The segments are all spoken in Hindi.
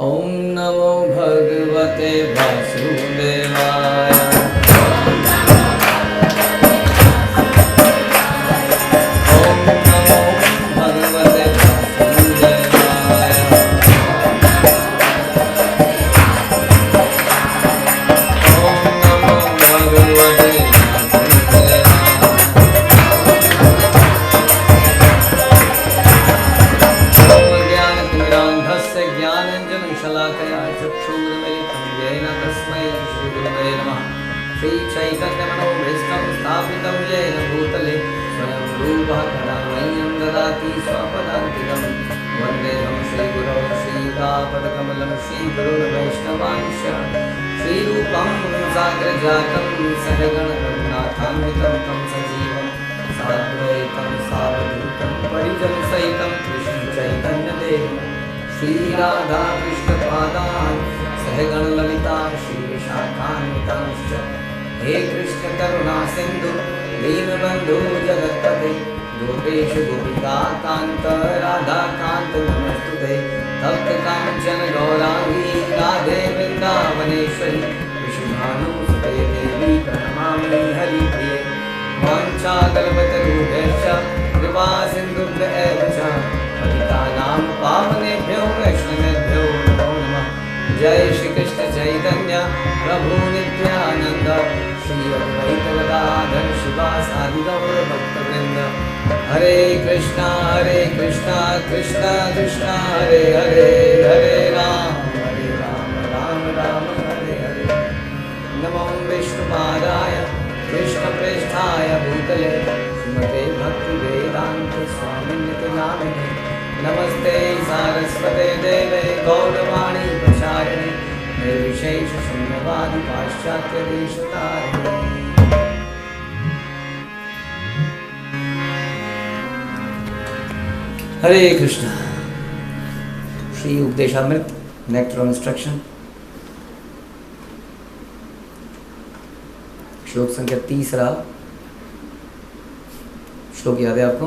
ओम नमो भगवते वासुदेवाय। ओम नमो भगवते वासुदेवाय। ओम नमो भगवते शलाकया चक्षुर्मिलितं येन तस्मै श्रीगुरवे नमः। श्रीचैतन्यमनोभीष्टं स्थापितं येन भूतले स्वयं रूपः कदा मह्यं ददाति स्वपदान्तिकं। वन्देऽहं श्रीगुरौ श्रीयुतापदकमलं श्रीगुरुन् वैष्णवांश्च श्रीरूपं साग्रजातं सहगण रघुनाथान्वितं तं सजीवं साद्वैतं सावधूतं परिजनसहितं कृष्णचैतन्यदेवं श्री राधा कृष्ण पादान् सहगण ललिता श्री विशाखान्वितांश्च। हे कृष्ण करुणा सिंधु दीनबंधु जगत्पते गोपेश गोपिका कांत राधा कांत नमस्तुते। तप्त कांचन गौरांगी राधे वृंदावनेश्वरी विष्णुभानुसुते देवी प्रणमामि हरिप्रिये। वाञ्छाकल्पतरुभ्यश्च कृपा सिन्धुभ्य एव च पतितानां पावनेभ्यो वैष्णवेभ्यो नमो नमः। जय श्री कृष्ण चैतन्य प्रभु नित्यानंद श्री अद्वैत गदाधर शिवासादि गौर भक्तवृंद। हरे कृष्णा कृष्णा कृष्णा हरे हरे, हरे राम राम राम हरे हरे। नमो विष्णुपादाय कृष्णप्रेष्ठाय भूतले श्रीमते भक्तिवेदान्त स्वामिनिति नामिने। नमस्ते सारस्वते देवे गौरवाणी प्रचारिणे निर्विशेष शून्यवादी पाश्चात्य देशतारिणे। Hare Krishna. Shri Upadeshamrita nectar of instruction श्लोक संख्या 30 श्लोक याद है आपको?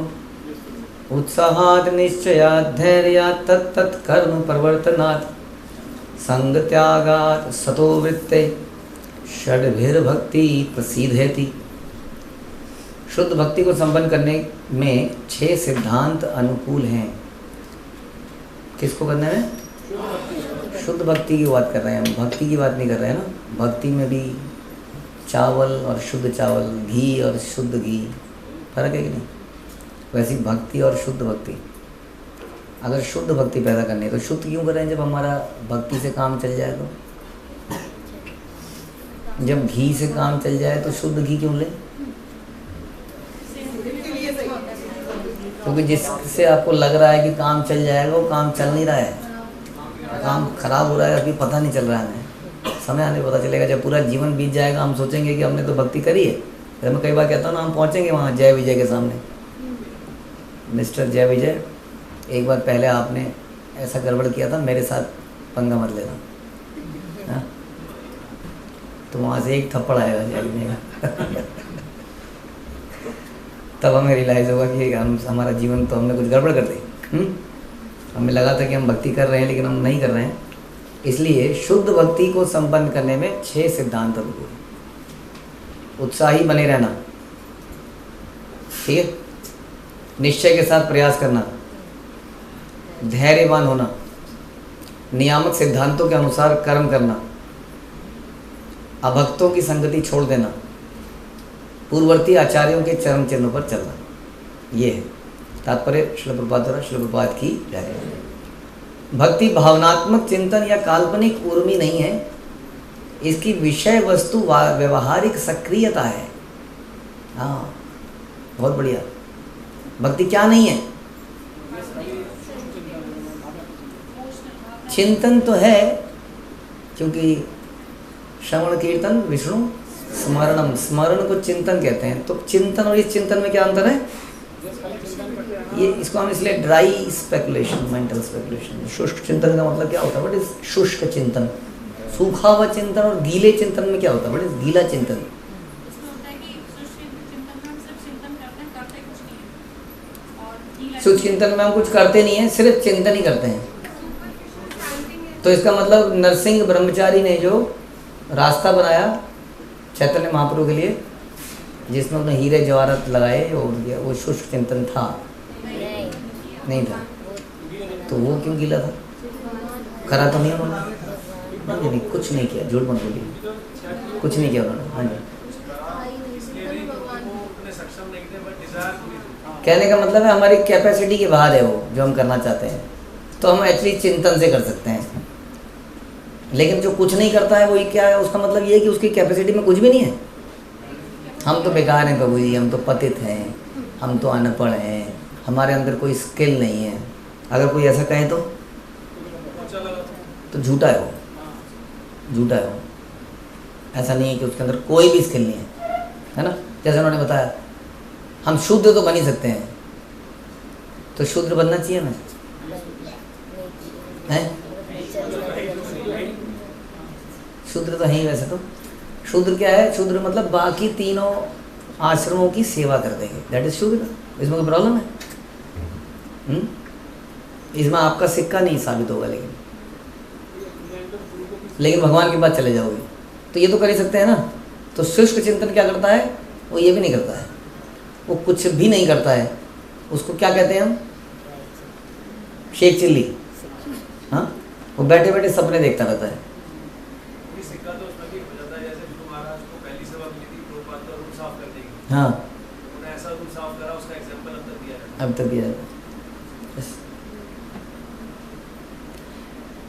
उत्साहात् निश्चयात् धैर्यात् तत्तत् कर्म प्रवर्तनात् संग त्यागात् सतो वृत्ते षड्भिर्भक्ति प्रसीदेति। शुद्ध भक्ति को संपन्न करने में 6 सिद्धांत अनुकूल हैं। किसको करने में? शुद्ध भक्ति की बात कर रहे हैं हम, भक्ति की बात नहीं कर रहे हैं ना। भक्ति में भी चावल और शुद्ध चावल, घी और शुद्ध घी, फर्क है कि नहीं? वैसी भक्ति और शुद्ध भक्ति, अगर शुद्ध भक्ति पैदा करनी है तो शुद्ध क्यों करें? जब हमारा भक्ति से काम चल जाए तो, जब घी से काम चल जाए तो शुद्ध घी क्यों लें? क्योंकि जिससे आपको लग रहा है कि काम चल जाएगा वो काम चल नहीं रहा है, काम खराब हो रहा है, अभी पता नहीं चल रहा है। समय आने पता चलेगा। जब पूरा जीवन बीत जाएगा हम सोचेंगे कि हमने तो भक्ति करी है। फिर मैं कई बार कहता हूँ ना, हम पहुँचेंगे वहाँ जय विजय के सामने। मिस्टर जय विजय, एक बार पहले आपने ऐसा गड़बड़ किया था, मेरे साथ पंगा मत लेना, हाँ? तो वहाँ से एक थप्पड़ आएगा जय विजय का। तब हमें रियलाइज़ होगा कि हमारा जीवन तो हमने कुछ गड़बड़ कर दी। हमें लगा था कि हम भक्ति कर रहे हैं लेकिन हम नहीं कर रहे हैं। इसलिए शुद्ध भक्ति को संपन्न करने में 6 सिद्धांत अनुकूल। उत्साही बने रहना, ठीक है, निश्चय के साथ प्रयास करना, धैर्यवान होना, नियामक सिद्धांतों के अनुसार कर्म करना, अभक्तों की संगति छोड़ देना, पूर्ववर्ती आचार्यों के चरण चिन्हों पर चलना। ये है तात्पर्य श्रील प्रभुपाद द्वारा। श्रील प्रभुपाद की जय। भक्ति भावनात्मक चिंतन या काल्पनिक उर्मी नहीं है, इसकी विषय वस्तु व्यवहारिक सक्रियता है। हाँ, बहुत बढ़िया। भक्ति क्या नहीं है? चिंतन तो है, क्योंकि श्रवण कीर्तन विष्णु स्मरणम, स्मरण को चिंतन कहते हैं। तो चिंतन और इस चिंतन में क्या अंतर है? ये इसको हम इसलिए ड्राई स्पेकुलेशन, मेंटल स्पेकुलेशन। शुष्क चिंतन का मतलब क्या होता है? व्हाट इज शुष्क चिंतन? सूखा हुआ चिंतन। और गीले चिंतन में क्या होता है? व्हाट इज गीला चिंतन? शुष्क चिंतन में हम कुछ करते नहीं है, सिर्फ चिंतन ही करते हैं। तो इसका मतलब नरसिंह ब्रह्मचारी ने जो रास्ता बनाया चैतन्य महाप्रभु के लिए, जिसमें उन्होंने हीरे जवाहरात लगाए और वो शुष्क चिंतन था, नहीं था, तो वो क्यों गीला था? करा तो नहीं उन्होंने? नहीं, कुछ नहीं किया, झूठ मत बोलिए, कुछ नहीं किया उन्होंने। हाँ जी, कहने का मतलब है हमारी कैपेसिटी के बाहर है वो जो हम करना चाहते हैं, तो हम एटलीस्ट चिंतन से कर सकते हैं। लेकिन जो कुछ नहीं करता है वही क्या है, उसका मतलब ये है कि उसकी कैपेसिटी में कुछ भी नहीं है। हम तो बेकार हैं प्रभु जी, हम तो पतित हैं, हम तो अनपढ़ हैं, हमारे अंदर कोई स्किल नहीं है। अगर कोई ऐसा कहे तो झूठा है वो, झूठा है वो। ऐसा नहीं है कि उसके अंदर कोई भी स्किल नहीं है ना। जैसे उन्होंने बताया हम शूद्र तो बन ही सकते हैं, तो शूद्र बनना चाहिए हमें, हैं? शूद्र तो है ही वैसे तो। शूद्र क्या है? शूद्र मतलब बाकी तीनों आश्रमों की सेवा कर देंगे, दैट इज शूद्र। इसमें कोई प्रॉब्लम है? इसमें आपका सिक्का नहीं साबित होगा, लेकिन भगवान के पास चले जाओगे तो ये तो कर ही सकते हैं ना। तो शुष्क चिंतन क्या करता है? वो ये भी नहीं करता है, वो कुछ भी नहीं करता है। उसको क्या कहते हैं हम? शेख चिल्ली। हाँ, वो बैठे बैठे सपने देखता रहता है। हाँ, अब तक दिया है।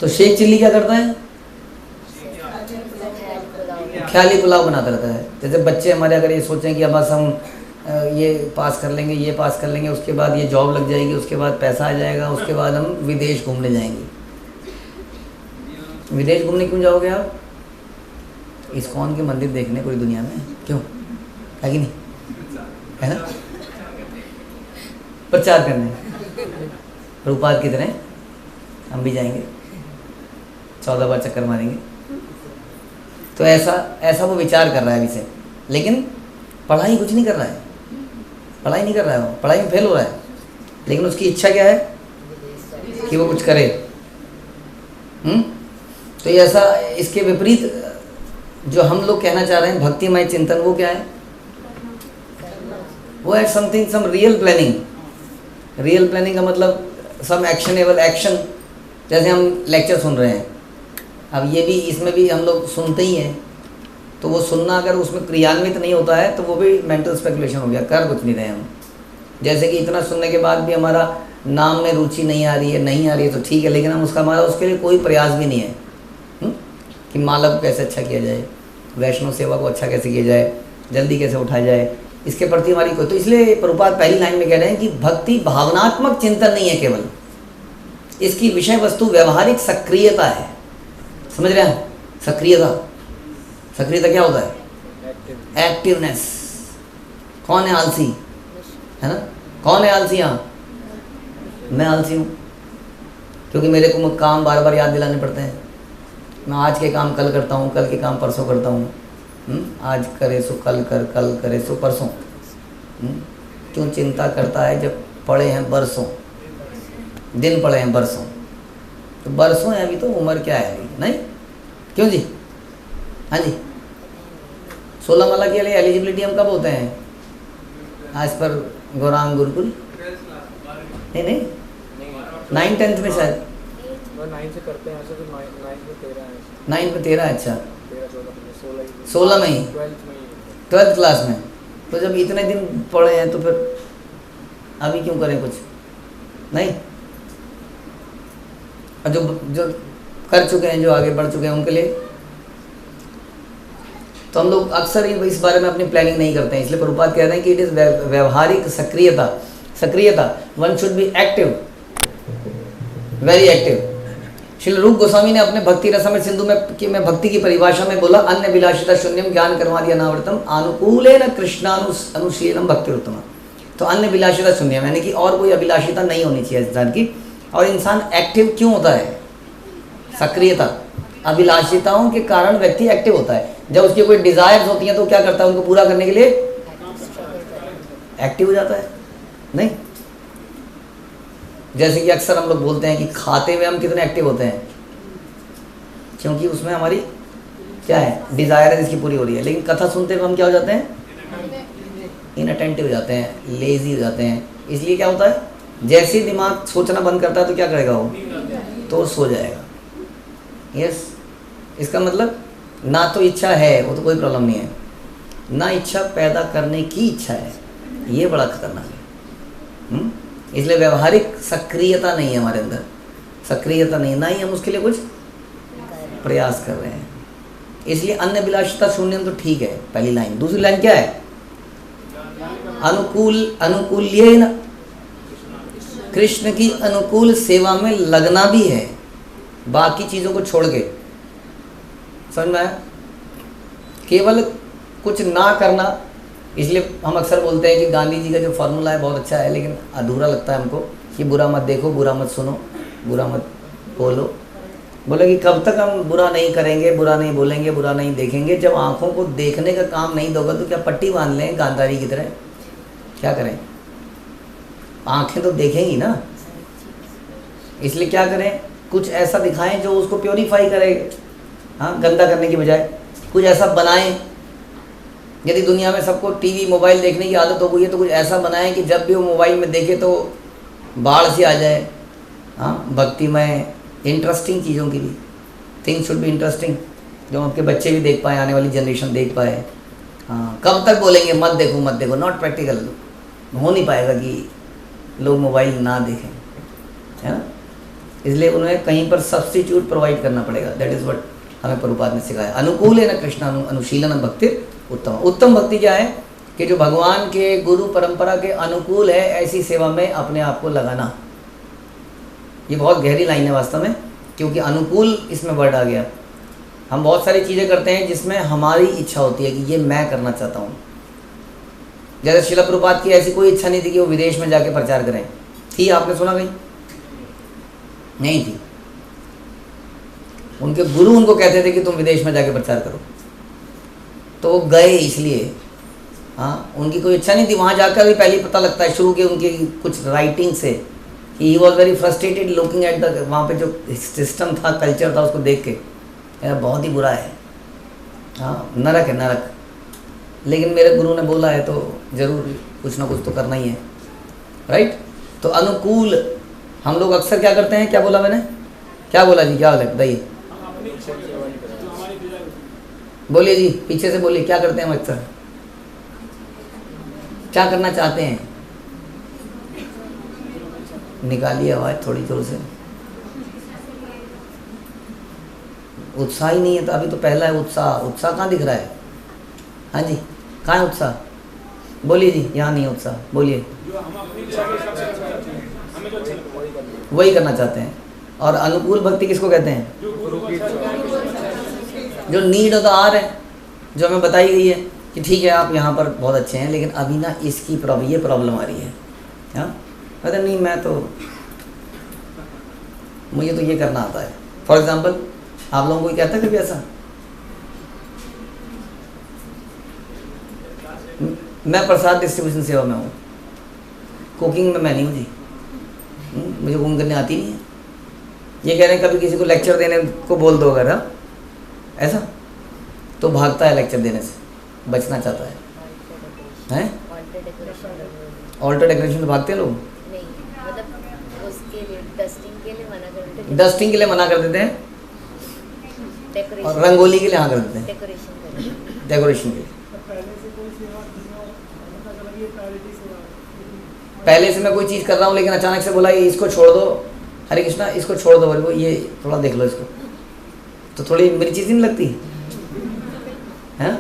तो शेख चिल्ली क्या करता है? ख्याली पुलाव बनाता रहता है। जैसे बच्चे हमारे अगर ये सोचें कि अब बस हम ये पास कर लेंगे, ये पास कर लेंगे, उसके बाद ये जॉब लग जाएगी, उसके बाद पैसा आ जाएगा, उसके बाद हम विदेश घूमने जाएंगे। विदेश घूमने क्यों जाओगे आप? इस्कॉन के मंदिर देखने पूरी दुनिया में, क्यों? है कि नहीं? है ना, प्रचार करने। प्रभुपाद की तरह हम भी जाएंगे, 14 बार चक्कर मारेंगे। तो ऐसा वो विचार कर रहा है अभी से, लेकिन पढ़ाई कुछ नहीं कर रहा है, पढ़ाई नहीं कर रहा है, वो पढ़ाई में फेल हो रहा है, लेकिन उसकी इच्छा क्या है कि वो कुछ करे। तो ये ऐसा, इसके विपरीत जो हम लोग कहना चाह रहे हैं भक्तिमय चिंतन, वो क्या है? वो है something, some real planning. Real planning का मतलब सम एक्शनेबल एक्शन। जैसे हम लेक्चर सुन रहे हैं, अब ये भी, इसमें भी हम लोग सुनते ही हैं, तो वो सुनना अगर उसमें क्रियान्वित नहीं होता है तो वो भी मेंटल स्पेकुलेशन हो गया, कर कुछ नहीं रहे हम। जैसे कि इतना सुनने के बाद भी हमारा नाम में रुचि नहीं आ रही है तो ठीक है, लेकिन हम हमारा उसके लिए कोई प्रयास भी नहीं है कि माला को कैसे अच्छा किया जाए, वैष्णव सेवा को अच्छा कैसे किया जाए, जल्दी कैसे उठाया जाए, इसके प्रति हमारी कोई। तो इसलिए प्रभुपाद पहली लाइन में कह रहे हैं कि भक्ति भावनात्मक चिंतन नहीं है केवल, इसकी विषय वस्तु व्यवहारिक सक्रियता है। समझ रहे हैं? सक्रियता क्या होता है? एक्टिवनेस। कौन है आलसी? है ना, कौन है आलसी यहाँ? मैं आलसी हूँ, क्योंकि मेरे को काम बार बार याद दिलाने पड़ते हैं। मैं आज के काम कल करता हूँ, कल के काम परसों करता हूँ। आज करे सो कल कर, कल करे सो परसों। क्यों चिंता करता है जब पड़े हैं बरसों, दिन पड़े हैं बरसों? तो बरसों है अभी, तो उम्र क्या है अभी? नहीं, क्यों जी? हाँ जी, 16 माला के लिए एलिजिबिलिटी हम कब होते हैं? आज पर गौरांग गुरुकुल नहीं 9-10 में शायद 9 से करते हैं ऐसे, तो 9 में 13 है। 9 में 13, अच्छा 16 में ही 12th क्लास में। तो जब इतने दिन पढ़े हैं तो फिर अभी क्यों करें कुछ? नहीं, और जो कर चुके हैं, जो आगे बढ़ चुके हैं, उनके लिए तो हम लोग अक्सर इस बारे में अपनी प्लानिंग नहीं करते हैं। इसलिए प्रभुपाद कह रहे हैं कि इट इज़ व्यवहारिक सक्रियता। One should be active, very active. Shri रूप गोस्वामी ने अपने भक्ति रसमृत सिंधु में भक्ति की परिभाषा में बोला, अन्य विलासिता शून्यम ज्ञान कर्मादि अनावृतम अनुकूलेन कृष्णानुशीलम भक्ति उत्तम। तो अन्य विलासिता शून्यम यानी कि और कोई अभिलाषिता नहीं होनी चाहिए इंसान की। और इंसान एक्टिव क्यों होता है? सक्रियता, अभिलाषिताओं के कारण व्यक्ति एक्टिव होता है। जब उसकी कोई डिजायर्स होती हैं तो क्या करता है? उनको पूरा करने के लिए एक्टिव हो जाता है। नहीं, जैसे कि अक्सर हम लोग बोलते हैं कि खाते हुए हम कितने एक्टिव होते हैं, क्योंकि उसमें हमारी क्या है, डिज़ायर है जिसकी पूरी हो रही है। लेकिन कथा सुनते हुए हम क्या हो जाते हैं, इनअटेंटिव हो जाते हैं, लेजी हो जाते हैं। इसलिए क्या होता है, जैसे ही दिमाग सोचना बंद करता है तो क्या करेगा वो, तो सो जाएगा। यस, इसका मतलब ना तो इच्छा है, वो तो कोई प्रॉब्लम नहीं है, ना इच्छा पैदा करने की इच्छा है, ये बड़ा खतरनाक है। इसलिए व्यवहारिक सक्रियता नहीं है हमारे अंदर, सक्रियता नहीं, ना ही हम उसके लिए कुछ प्रयास कर रहे हैं। इसलिए अन्य विलासिता शून्यम तो ठीक है, पहली लाइन। दूसरी लाइन क्या है, अनुकूल्येन, कृष्ण की अनुकूल सेवा में लगना भी है, बाकी चीज़ों को छोड़ के। समझ में आया, केवल कुछ ना करना। इसलिए हम अक्सर बोलते हैं कि गांधी जी का जो फॉर्मूला है बहुत अच्छा है, लेकिन अधूरा लगता है हमको कि बुरा मत देखो, बुरा मत सुनो, बुरा मत बोलो। बोले कि कब तक हम बुरा नहीं करेंगे, बुरा नहीं बोलेंगे, बुरा नहीं देखेंगे? जब आँखों को देखने का काम नहीं दोगे तो क्या पट्टी बांध लें गांधारी की तरह? क्या करें, आँखें तो देखेंगी ना। इसलिए क्या करें, कुछ ऐसा दिखाएं जो उसको प्योरीफाई करे, हाँ, गंदा करने की बजाय कुछ ऐसा बनाएं। यदि दुनिया में सबको टीवी मोबाइल देखने की आदत हो गई है तो कुछ ऐसा बनाएं कि जब भी वो मोबाइल में देखे तो बाढ़ सी आ जाए। हाँ, भक्तिमय इंटरेस्टिंग चीज़ों की भी, थिंग्स शुड बी इंटरेस्टिंग, जो आपके बच्चे भी देख पाए, आने वाली जनरेशन देख पाए। हाँ, कब तक बोलेंगे मत देखो मत देखो, नॉट प्रैक्टिकल, हो नहीं पाएगा कि लोग मोबाइल ना देखें, है ना। इसलिए उन्हें कहीं पर सब्स्टिट्यूट प्रोवाइड करना पड़ेगा। दैट इज़ व्हाट हमें प्रभुपाद ने सिखाया। अनुकूल है ना कृष्ण अनुशीलन भक्ति उत्तम। उत्तम भक्ति क्या है कि जो भगवान के गुरु परंपरा के अनुकूल है, ऐसी सेवा में अपने आप को लगाना। ये बहुत गहरी लाइन है वास्तव में, क्योंकि अनुकूल इसमें वर्ड आ गया। हम बहुत सारी चीज़ें करते हैं जिसमें हमारी इच्छा होती है कि ये मैं करना चाहता हूँ। जैसे शिला प्रभुपाद की ऐसी कोई इच्छा नहीं थी कि वो विदेश में जाके प्रचार करें, थी? आपने सुना कहीं? नहीं थी। उनके गुरु उनको कहते थे कि तुम विदेश में जाके प्रचार करो, तो वो गए इसलिए। हाँ, उनकी कोई इच्छा नहीं थी। वहाँ जाकर भी पहले पता लगता है शुरू के उनकी कुछ राइटिंग से कि he was very frustrated looking at the, वहाँ पे जो सिस्टम था, कल्चर था, उसको देख के यार बहुत ही बुरा है, हाँ, नरक है नरक। लेकिन मेरे गुरु ने बोला है तो ज़रूर कुछ ना कुछ तो करना ही है, राइट। तो अनुकूल हम लोग अक्सर क्या करते हैं, क्या बोला मैंने, क्या बोला जी, क्या बोला बताइए, बोलिए जी, पीछे से बोलिए, क्या करते हैं हम अक्सर, क्या करना चाहते हैं? निकालिए आवाज़ थोड़ी जोर से। उत्साह ही नहीं है, तो अभी तो पहला है उत्साह। उत्साह कहाँ दिख रहा है? हाँ जी, कहाँ है उत्साह? बोलिए जी, यहाँ नहीं है उत्साह, बोलिए। वही करना चाहते हैं। और अनुकूल भक्ति किसको कहते हैं? जो नीड ऑफ द आवर है, जो हमें बताई गई है कि ठीक है आप यहाँ पर बहुत अच्छे हैं, लेकिन अभी ना इसकी ये प्रॉब्लम आ रही है। हाँ, अरे नहीं, मैं तो, मुझे तो ये करना आता है। फॉर एग्जाम्पल, आप लोगों को कहता है कभी ऐसा, मैं प्रसाद डिस्ट्रीब्यूशन सेवा में हूँ, कुकिंग में मैं नहीं हूँ जी, मुझे कुकिंग करने आती नहीं है। ये कह रहे हैं कभी किसी को लेक्चर देने को बोल दो अगर, हाँ, ऐसा तो भागता है लेक्चर देने से, बचना चाहता है। हैं ऑल्टर डेकोरेशन में भागते हैं लोग, डस्टिंग के लिए मना कर देते हैं, और रंगोली के लिए हाँ कर देते हैं, डेकोरेशन के लिए। पहले से मैं कोई चीज़ कर रहा हूँ, लेकिन अचानक से बोला ये इसको छोड़ दो, हरे कृष्णा इसको छोड़ दो, बोले ये थोड़ा देख लो इसको, तो थोड़ी मेरी चीज़ नहीं लगती है,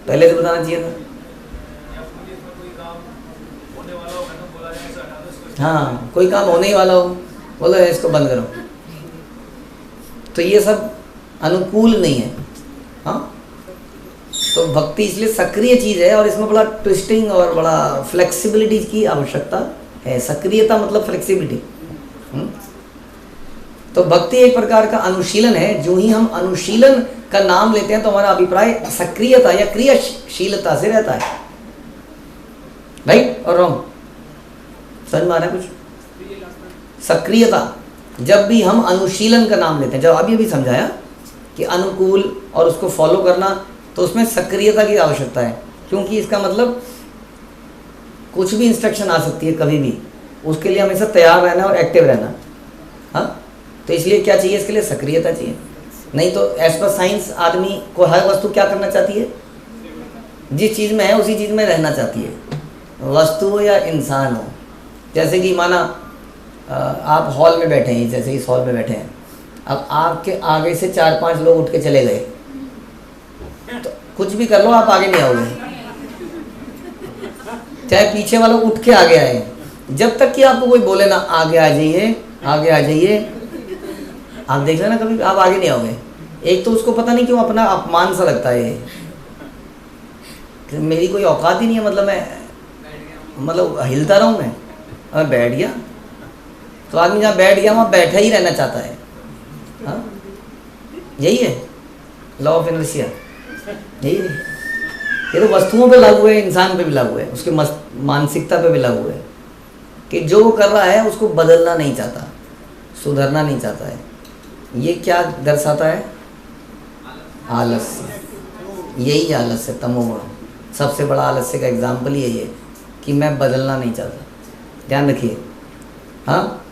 पहले से बताना चाहिए था। हाँ, कोई काम होने ही वाला हो, बोलो इसको बंद करो, तो ये सब अनुकूल नहीं है। हाँ, तो भक्ति इसलिए सक्रिय चीज़ है, और इसमें बड़ा ट्विस्टिंग और बड़ा फ्लेक्सिबिलिटी की आवश्यकता है। सक्रियता मतलब फ्लेक्सिबिलिटी। तो भक्ति एक प्रकार का अनुशीलन है। जो ही हम अनुशीलन का नाम लेते हैं तो हमारा अभिप्राय सक्रियता या क्रियाशीलता से रहता है, राइट और रॉन्ग? समझ में आ रहा है कुछ? सक्रियता, जब भी हम अनुशीलन का नाम लेते हैं, जब अभी समझाया कि अनुकूल और उसको फॉलो करना, तो उसमें सक्रियता की आवश्यकता है, क्योंकि इसका मतलब कुछ भी इंस्ट्रक्शन आ सकती है कभी भी, उसके लिए हमेशा तैयार रहना और एक्टिव रहना। हाँ, तो इसलिए क्या चाहिए, इसके लिए सक्रियता चाहिए। नहीं तो एज पर साइंस आदमी को हर वस्तु क्या करना चाहती है, जिस चीज़ में है उसी चीज़ में रहना चाहती है, वस्तु हो या इंसान हो। जैसे कि माना आप हॉल में बैठे हैं, जैसे इस हॉल में बैठे हैं, अब आपके आगे से 4-5 लोग उठ के चले गए, तो कुछ भी कर लो आप आगे नहीं आओगे, चाहे पीछे वाले उठ के आगे आए, जब तक कि आपको कोई बोले ना आगे आ जाइए, आगे आ जाइए, आप देख लेना कभी आप आगे नहीं आओगे। एक तो उसको पता नहीं क्यों अपना अपमान सा लगता है ये, कि मेरी कोई औकात ही नहीं है, मतलब मैं हिलता रहूँ मैं बैठ गया, तो आदमी जहाँ बैठ गया वहाँ बैठा ही रहना चाहता है। हाँ, यही है लॉ ऑफ इनर्शिया, यही है। ये तो वस्तुओं पे लागू है, इंसान पे भी लागू है, उसके मानसिकता पे भी लागू है, कि जो वो कर रहा है उसको बदलना नहीं चाहता, सुधरना नहीं चाहता है। ये क्या दर्शाता है, आलस्य। यही आलस्य, तमोगुण, सबसे बड़ा आलस्य का एग्जाम्पल ही यही है कि मैं बदलना नहीं चाहता। ध्यान रखिए। हाँ,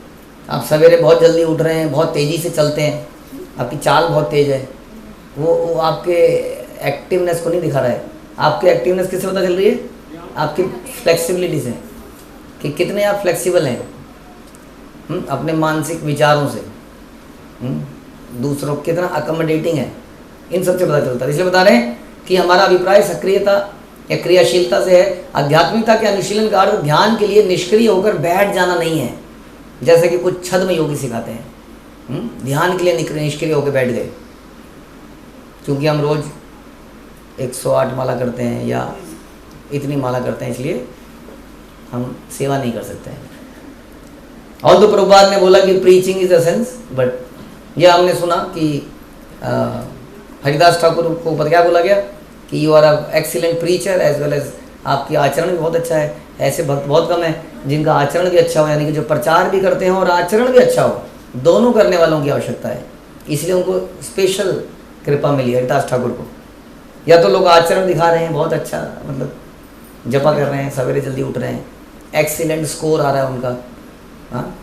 आप सवेरे बहुत जल्दी उठ रहे हैं, बहुत तेज़ी से चलते हैं, आपकी चाल बहुत तेज़ है, वो आपके एक्टिवनेस को नहीं दिखा रहा है। आपकी एक्टिवनेस किससे पता चल रही है, आपकी फ्लेक्सिबिलिटी से, कि कितने आप फ्लेक्सिबल हैं अपने मानसिक विचारों से, दूसरों को कितना अकोमोडेटिंग है, इन सबसे पता चलता है। इसलिए बता रहे हैं कि हमारा अभिप्राय सक्रियता या क्रियाशीलता से है। आध्यात्मिकता के अनुशीलन का अर्थ ध्यान के लिए निष्क्रिय होकर बैठ जाना नहीं है, जैसे कि कुछ छद्म योगी सिखाते हैं। ध्यान के लिए निष्क्रिय होकर बैठ गए, क्योंकि हम रोज़ 108 माला करते हैं या इतनी माला करते हैं, इसलिए हम सेवा नहीं कर सकते हैं। और तो प्रभुपाद ने बोला कि प्रीचिंग इज एसेंस, बट यह हमने सुना कि हरिदास ठाकुर को पता क्या बोला गया कि you are a excellent preacher as well as आपकी आचरण भी बहुत अच्छा है। ऐसे भक्त बहुत कम है जिनका आचरण भी अच्छा हो, यानी कि जो प्रचार भी करते हैं और आचरण भी अच्छा हो, दोनों करने वालों की आवश्यकता है। इसलिए उनको स्पेशल कृपा मिली हरिदास ठाकुर को। या तो लोग आचरण दिखा रहे हैं बहुत अच्छा, मतलब जपा कर रहे हैं, सवेरे जल्दी उठ रहे हैं, एक्सीलेंट स्कोर आ रहा है उनका, हाँ,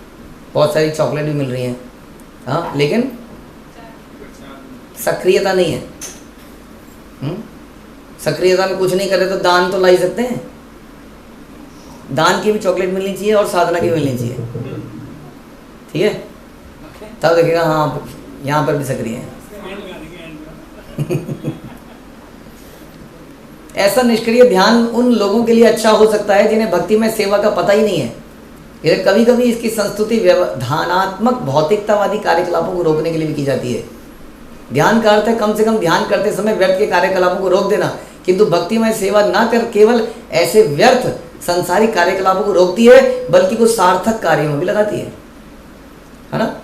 बहुत सारी चॉकलेट भी मिल रही हैं, हाँ, लेकिन सक्रियता नहीं है। सक्रियता में कुछ नहीं करे तो दान तो ला ही सकते हैं, दान की भी चॉकलेट मिलनी चाहिए और साधना की मिलनी चाहिए, ठीक है, तब देखिएगा हाँ यहाँ पर भी सक्रिय है। ऐसा निष्क्रिय ध्यान उन लोगों के लिए अच्छा हो सकता है जिन्हें भक्ति में सेवा का पता ही नहीं है। ये कभी कभी इसकी संस्तुति व्यवधानात्मक भौतिकतावादी कार्यकलापों को रोकने के लिए भी की जाती है। ध्यान का अर्थ है कम से कम ध्यान करते समय व्यर्थ के कार्यकलापों को रोक देना, किंतु भक्तिमय सेवा ना कर केवल ऐसे व्यर्थ संसारिक कार्यकलापों को रोकती है, बल्कि कुछ सार्थक कार्यों में भी लगाती है ना।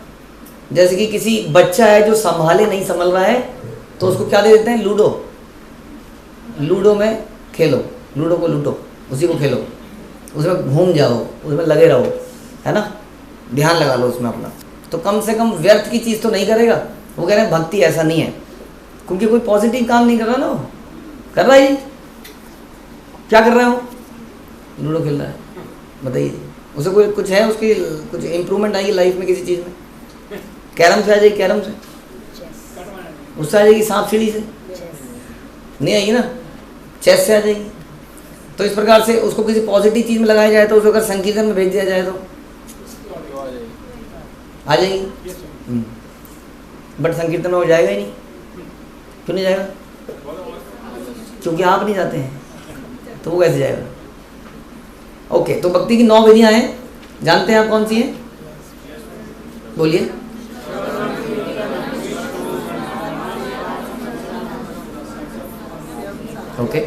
जैसे कि किसी बच्चा है जो संभाले नहीं संभल रहा है, तो उसको क्या दे देते हैं, लूडो, लूडो में खेलो, लूडो को लूटो, उसी को खेलो, उसमें घूम जाओ, उसमें लगे रहो, है ना, ध्यान लगा लो उसमें अपना, तो कम से कम व्यर्थ की चीज़ तो नहीं करेगा। वो कह रहे हैं भक्ति ऐसा नहीं है, क्योंकि कोई पॉजिटिव काम नहीं कर रहा ना, वो कर रहा है, क्या कर रहा है, वो लूडो खेल रहा है। बताइए उसे कोई कुछ है, उसकी कुछ इम्प्रूवमेंट आएगी लाइफ में किसी चीज़ में? कैरम से आ जाएगी, कैरम से उससे आ जाएगी, सांप सीढ़ी से नहीं आएगी ना, चेस से आ जाएगी। तो इस प्रकार से उसको किसी पॉजिटिव चीज़ में लगाया जाए, तो उसको अगर संकीर्तन में भेज दिया जाए तो आ जाएगी, बट संकीर्तन में हो जाएगा ही नहीं। क्यों नहीं जाएगा? क्योंकि आप नहीं जाते हैं, तो वो कैसे जाएगा? ओके, तो भक्ति की 9 विधियां हैं, जानते हैं आप कौन सी हैं? बोलिए। ओके,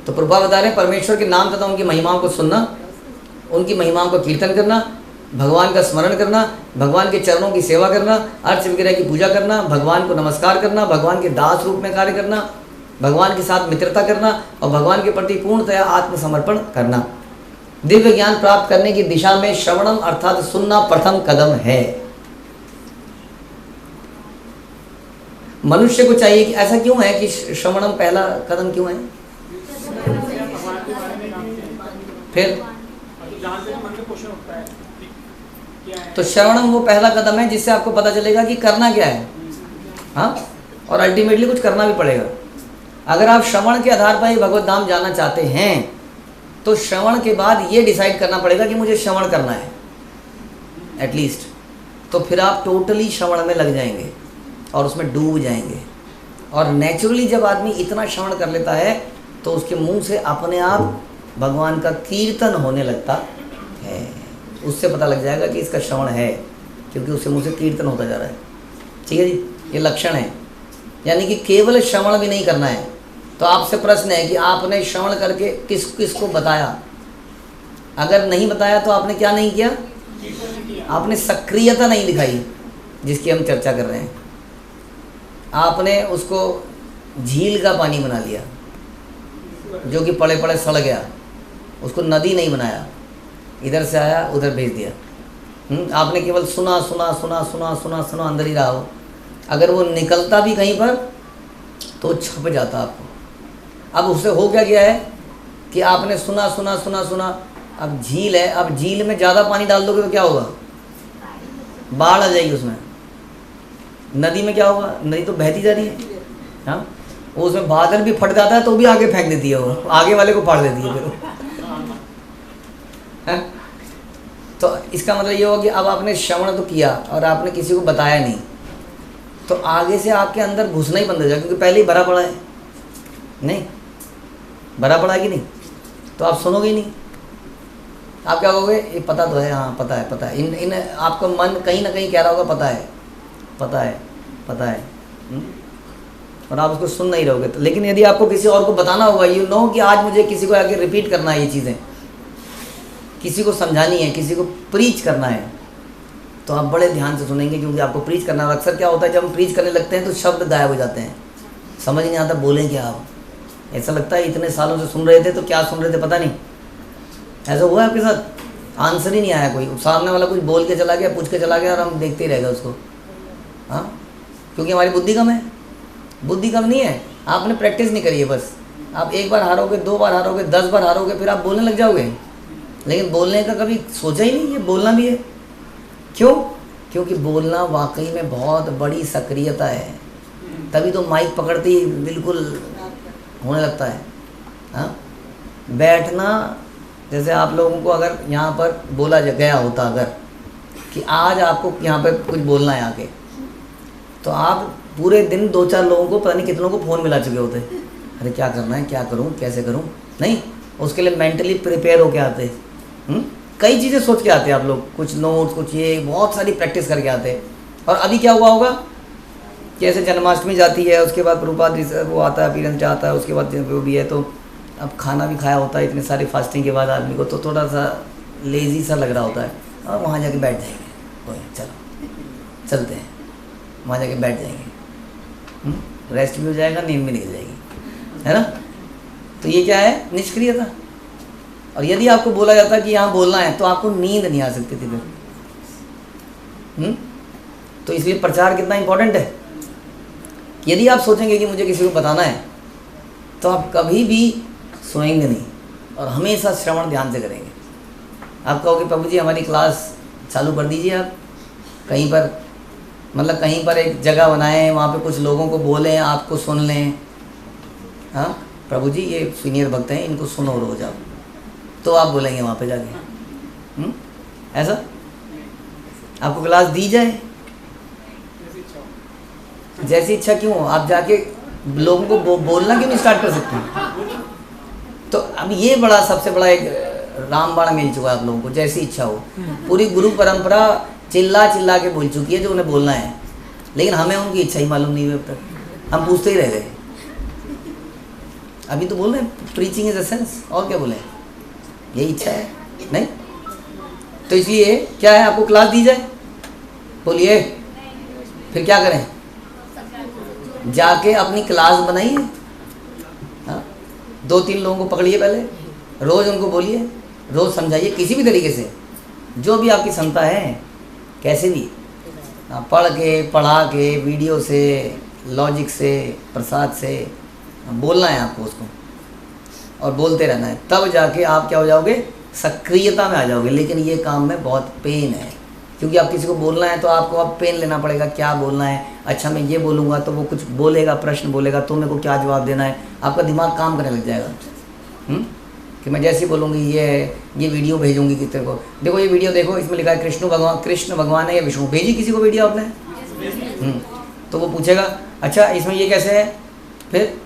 तो प्रभुपाद बता रहे हैं परमेश्वर के नाम तथा उनकी महिमाओं को सुनना, उनकी महिमाओं का कीर्तन करना, भगवान का स्मरण करना, भगवान के चरणों की सेवा करना, अर्च विग्रह की पूजा करना, भगवान को नमस्कार करना, भगवान के दास रूप में कार्य करना, भगवान के साथ मित्रता करना और भगवान के प्रति पूर्णतया आत्मसमर्पण करना। दिव्य ज्ञान प्राप्त करने की दिशा में श्रवणम अर्थात सुनना प्रथम कदम है। मनुष्य को चाहिए कि ऐसा क्यों है कि श्रवणम पहला कदम क्यों है? भगवान के बारे में जानते हैं, फिर तो जानते हैं मन में क्वेश्चन उठता है कि क्या है। तो श्रवणम वो पहला कदम है जिससे आपको पता चलेगा कि करना क्या है। हाँ, और अल्टीमेटली कुछ करना भी पड़ेगा। अगर आप श्रवण के आधार पर भगवत धाम जाना चाहते हैं तो श्रवण के बाद ये डिसाइड करना पड़ेगा कि मुझे श्रवण करना है एटलीस्ट। तो फिर आप टोटली श्रवण में लग जाएंगे और उसमें डूब जाएंगे। और नेचुरली जब आदमी इतना श्रवण कर लेता है तो उसके मुंह से अपने आप भगवान का कीर्तन होने लगता है। उससे पता लग जाएगा कि इसका श्रवण है, क्योंकि उसके मुंह से कीर्तन होता जा रहा है। ठीक है जी, ये लक्षण है। यानी कि केवल श्रवण भी नहीं करना है। तो आपसे प्रश्न है कि आपने श्रवण करके किस किस को बताया? अगर नहीं बताया तो आपने क्या नहीं किया? आपने सक्रियता नहीं दिखाई, जिसकी हम चर्चा कर रहे हैं। आपने उसको झील का पानी बना लिया जो कि पड़े पड़े सड़ गया, उसको नदी नहीं बनाया, इधर से आया उधर भेज दिया। आपने केवल सुना सुना सुना सुना सुना सुना, अंदर ही रहा हो। अगर वो निकलता भी कहीं पर तो छप जाता आपको। अब उससे हो क्या गया है कि आपने सुना सुना सुना सुना, अब झील है, अब झील में ज़्यादा पानी डाल दोगे तो क्या होगा? बाढ़ आ जाएगी उसमें। नदी में क्या होगा? नदी तो बहती जा रही है। हाँ, उसमें बादल भी फट जाता है तो भी आगे फेंक देती है, वो आगे वाले को फाड़ देती है फिर। है? तो इसका मतलब ये होगा कि अब आपने श्रवण तो किया और आपने किसी को बताया नहीं, तो आगे से आपके अंदर घुसना ही बंद हो जाएगा, क्योंकि पहले ही भरा पड़ा है। नहीं भरा पड़ा है कि नहीं? तो आप सुनोगे ही नहीं। आप क्या कहोगे? ये पता तो है, हाँ पता है, पता है। इन आपका मन कहीं ना कहीं कह रहा होगा पता है, पता है, पता है। और आप उसको सुन नहीं रहोगे। तो लेकिन यदि आपको किसी और को बताना होगा, यू नो कि आज मुझे किसी को आगे रिपीट करना है, ये चीज़ें किसी को समझानी है, किसी को प्रीच करना है, तो आप बड़े ध्यान से सुनेंगे, क्योंकि आपको प्रीच करना है। अक्सर क्या होता है, जब हम प्रीच करने लगते हैं तो शब्द गायब हो जाते हैं, समझ नहीं आता बोलें क्या आप। ऐसा लगता है इतने सालों से सुन रहे थे तो क्या सुन रहे थे पता नहीं। ऐसा हुआ है आपके साथ? आंसर ही नहीं आया, कोई सामने वाला कुछ बोल के चला गया, पूछ के चला गया और हम देखते ही रह गए उसको। हाँ, क्योंकि हमारी बुद्धि कम है। बुद्धि कम नहीं है, आपने प्रैक्टिस नहीं करी है बस। आप एक बार हारोगे, 2 बार हारोगे, 10 बार हारोगे, फिर आप बोलने लग जाओगे। लेकिन बोलने का कभी सोचा ही नहीं, ये बोलना भी है। क्यों? क्योंकि बोलना वाकई में बहुत बड़ी सक्रियता है। तभी तो माइक पकड़ते ही बिल्कुल होने लगता है। हाँ, बैठना, जैसे आप लोगों को अगर यहाँ पर बोला गया होता अगर कि आज आपको यहाँ पर कुछ बोलना है आके, तो आप पूरे दिन 2-4 लोगों को, पता नहीं कितनों को फ़ोन मिला चुके होते। अरे क्या करना है, क्या करूँ, कैसे करूँ। नहीं, उसके लिए मेंटली प्रिपेयर होके आते। कई चीज़ें सोच के आते हैं आप लोग, कुछ नोट्स, कुछ ये, बहुत सारी प्रैक्टिस करके आते हैं। और अभी क्या हुआ होगा कि ऐसे जन्माष्टमी जाती है, उसके बाद प्रभुपाद वो आता है, अपीयरेंस आता है, उसके बाद वो भी है, तो अब खाना भी खाया होता है इतने सारी फास्टिंग के बाद आदमी को, तो थोड़ा सा लेज़ी सा लग रहा होता है। और वहाँ जाके बैठ जाएंगे, चलो चलते हैं, वहाँ जाके बैठ जाएंगे, रेस्ट भी हो जाएगा, नींद भी निकल जाएगी, है ना। तो ये क्या है? निष्क्रियता। और यदि आपको बोला जाता कि यहाँ बोलना है तो आपको नींद नहीं आ सकती थी फिर। तो इसलिए प्रचार कितना इंपॉर्टेंट है। यदि आप सोचेंगे कि मुझे किसी को बताना है तो आप कभी भी सोएंगे नहीं और हमेशा श्रवण ध्यान से करेंगे। आप कहोगे प्रभु जी हमारी क्लास चालू कर दीजिए, आप कहीं पर, मतलब कहीं पर एक जगह बनाएं, वहाँ पे कुछ लोगों को बोलें, आपको सुन लें। हाँ प्रभु जी ये सीनियर भक्त हैं, इनको सुनो रोज आप, तो आप बोलेंगे वहाँ पे जाके। ऐसा आपको क्लास दी जाए, जैसी इच्छा क्यों हो, आप जाके लोगों को बोलना क्यों नहीं स्टार्ट कर सकते हैं? तो अब ये बड़ा, सबसे बड़ा एक रामबाण मिल चुका है आप लोगों को, जैसी इच्छा हो। पूरी गुरु परंपरा चिल्ला चिल्ला के बोल चुकी है जो उन्हें बोलना है, लेकिन हमें उनकी इच्छा ही मालूम नहीं हुई अब तक। हम पूछते ही रह गए। अभी तो बोल रहे हैं प्रीचिंग इज एसेंस, और क्या बोले, यही इच्छा है नहीं। तो इसलिए क्या है, आपको क्लास दी जाए, बोलिए, फिर क्या करें? जाके अपनी क्लास बनाइए। हाँ, 2-3 लोगों को पकड़िए, पहले रोज़ उनको बोलिए, रोज़ समझाइए किसी भी तरीके से, जो भी आपकी क्षमता है, कैसे भी, पढ़ के, पढ़ा के, वीडियो से, लॉजिक से, प्रसाद से बोलना है आपको उसको, और बोलते रहना है, तब जाके आप क्या हो जाओगे, सक्रियता में आ जाओगे। लेकिन ये काम में बहुत पेन है, क्योंकि आप किसी को बोलना है तो आपको अब पेन लेना पड़ेगा, क्या बोलना है, अच्छा मैं ये बोलूँगा तो वो कुछ बोलेगा, प्रश्न बोलेगा, तो मेरे को क्या जवाब देना है, आपका दिमाग काम करने लग जाएगा। कि मैं जैसे ही बोलूँगी ये वीडियो भेजूँगी कि तेरे को, देखो ये वीडियो देखो, इसमें लिखा है कृष्ण भगवान है या विष्णु, भेजी किसी को वीडियो आपने? तो वो पूछेगा अच्छा इसमें ये कैसे है, फिर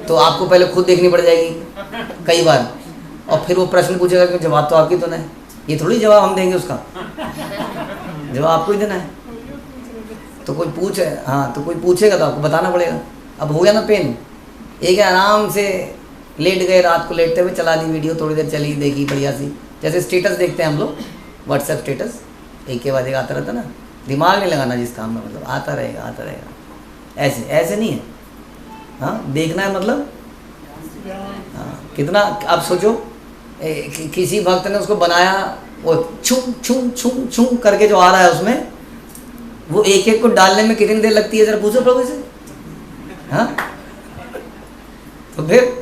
तो आपको पहले खुद देखनी पड़ जाएगी कई बार, और फिर वो प्रश्न पूछेगा कि जवाब तो आपकी तो नहीं, ये थोड़ी जवाब हम देंगे उसका, जवाब आपको ही देना है। तो कोई तो कोई पूछेगा तो आपको बताना पड़ेगा। अब हो गया ना पेन, एक है आराम से लेट गए, रात को लेटते हुए चला दी वीडियो, थोड़ी देर चली, देखी बढ़िया सी, जैसे स्टेटस देखते हैं हम लोग, व्हाट्सएप स्टेटस एक के बाद एक आता रहता ना, दिमाग नहीं लगाना जिस काम में, मतलब आता रहेगा, ऐसे नहीं है। हाँ, देखना है मतलब, हाँ, कितना आप सोचो, किसी भक्त ने उसको बनाया, वो छुम छुम छुम छुम करके जो आ रहा है उसमें, वो एक एक को डालने में कितनी देर लगती है, जरा पूछो प्रभु से। हाँ, तो फिर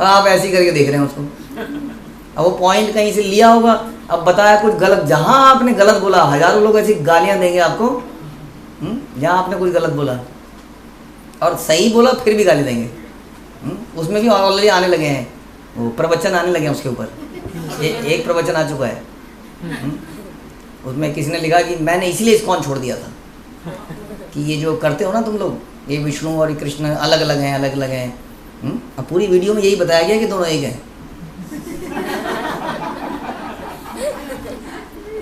आप ऐसे ही करके देख रहे हैं उसको, अब वो पॉइंट कहीं से लिया होगा, अब बताया कुछ गलत, जहां आपने गलत बोला, हजारों लोग ऐसी गालियां देंगे आपको, जहां आपने कुछ गलत बोला, और सही बोला फिर भी गाली देंगे। उसमें भी ऑलरेडी आने लगे हैं, वो प्रवचन आने लगे हैं उसके ऊपर, एक प्रवचन आ चुका है। उसमें किसी ने लिखा कि मैंने इसीलिए इस्कॉन छोड़ दिया था, कि ये जो करते हो ना तुम लोग, ये विष्णु और कृष्ण अलग अलग हैं। अब पूरी वीडियो में यही बताया गया कि दोनों एक हैं।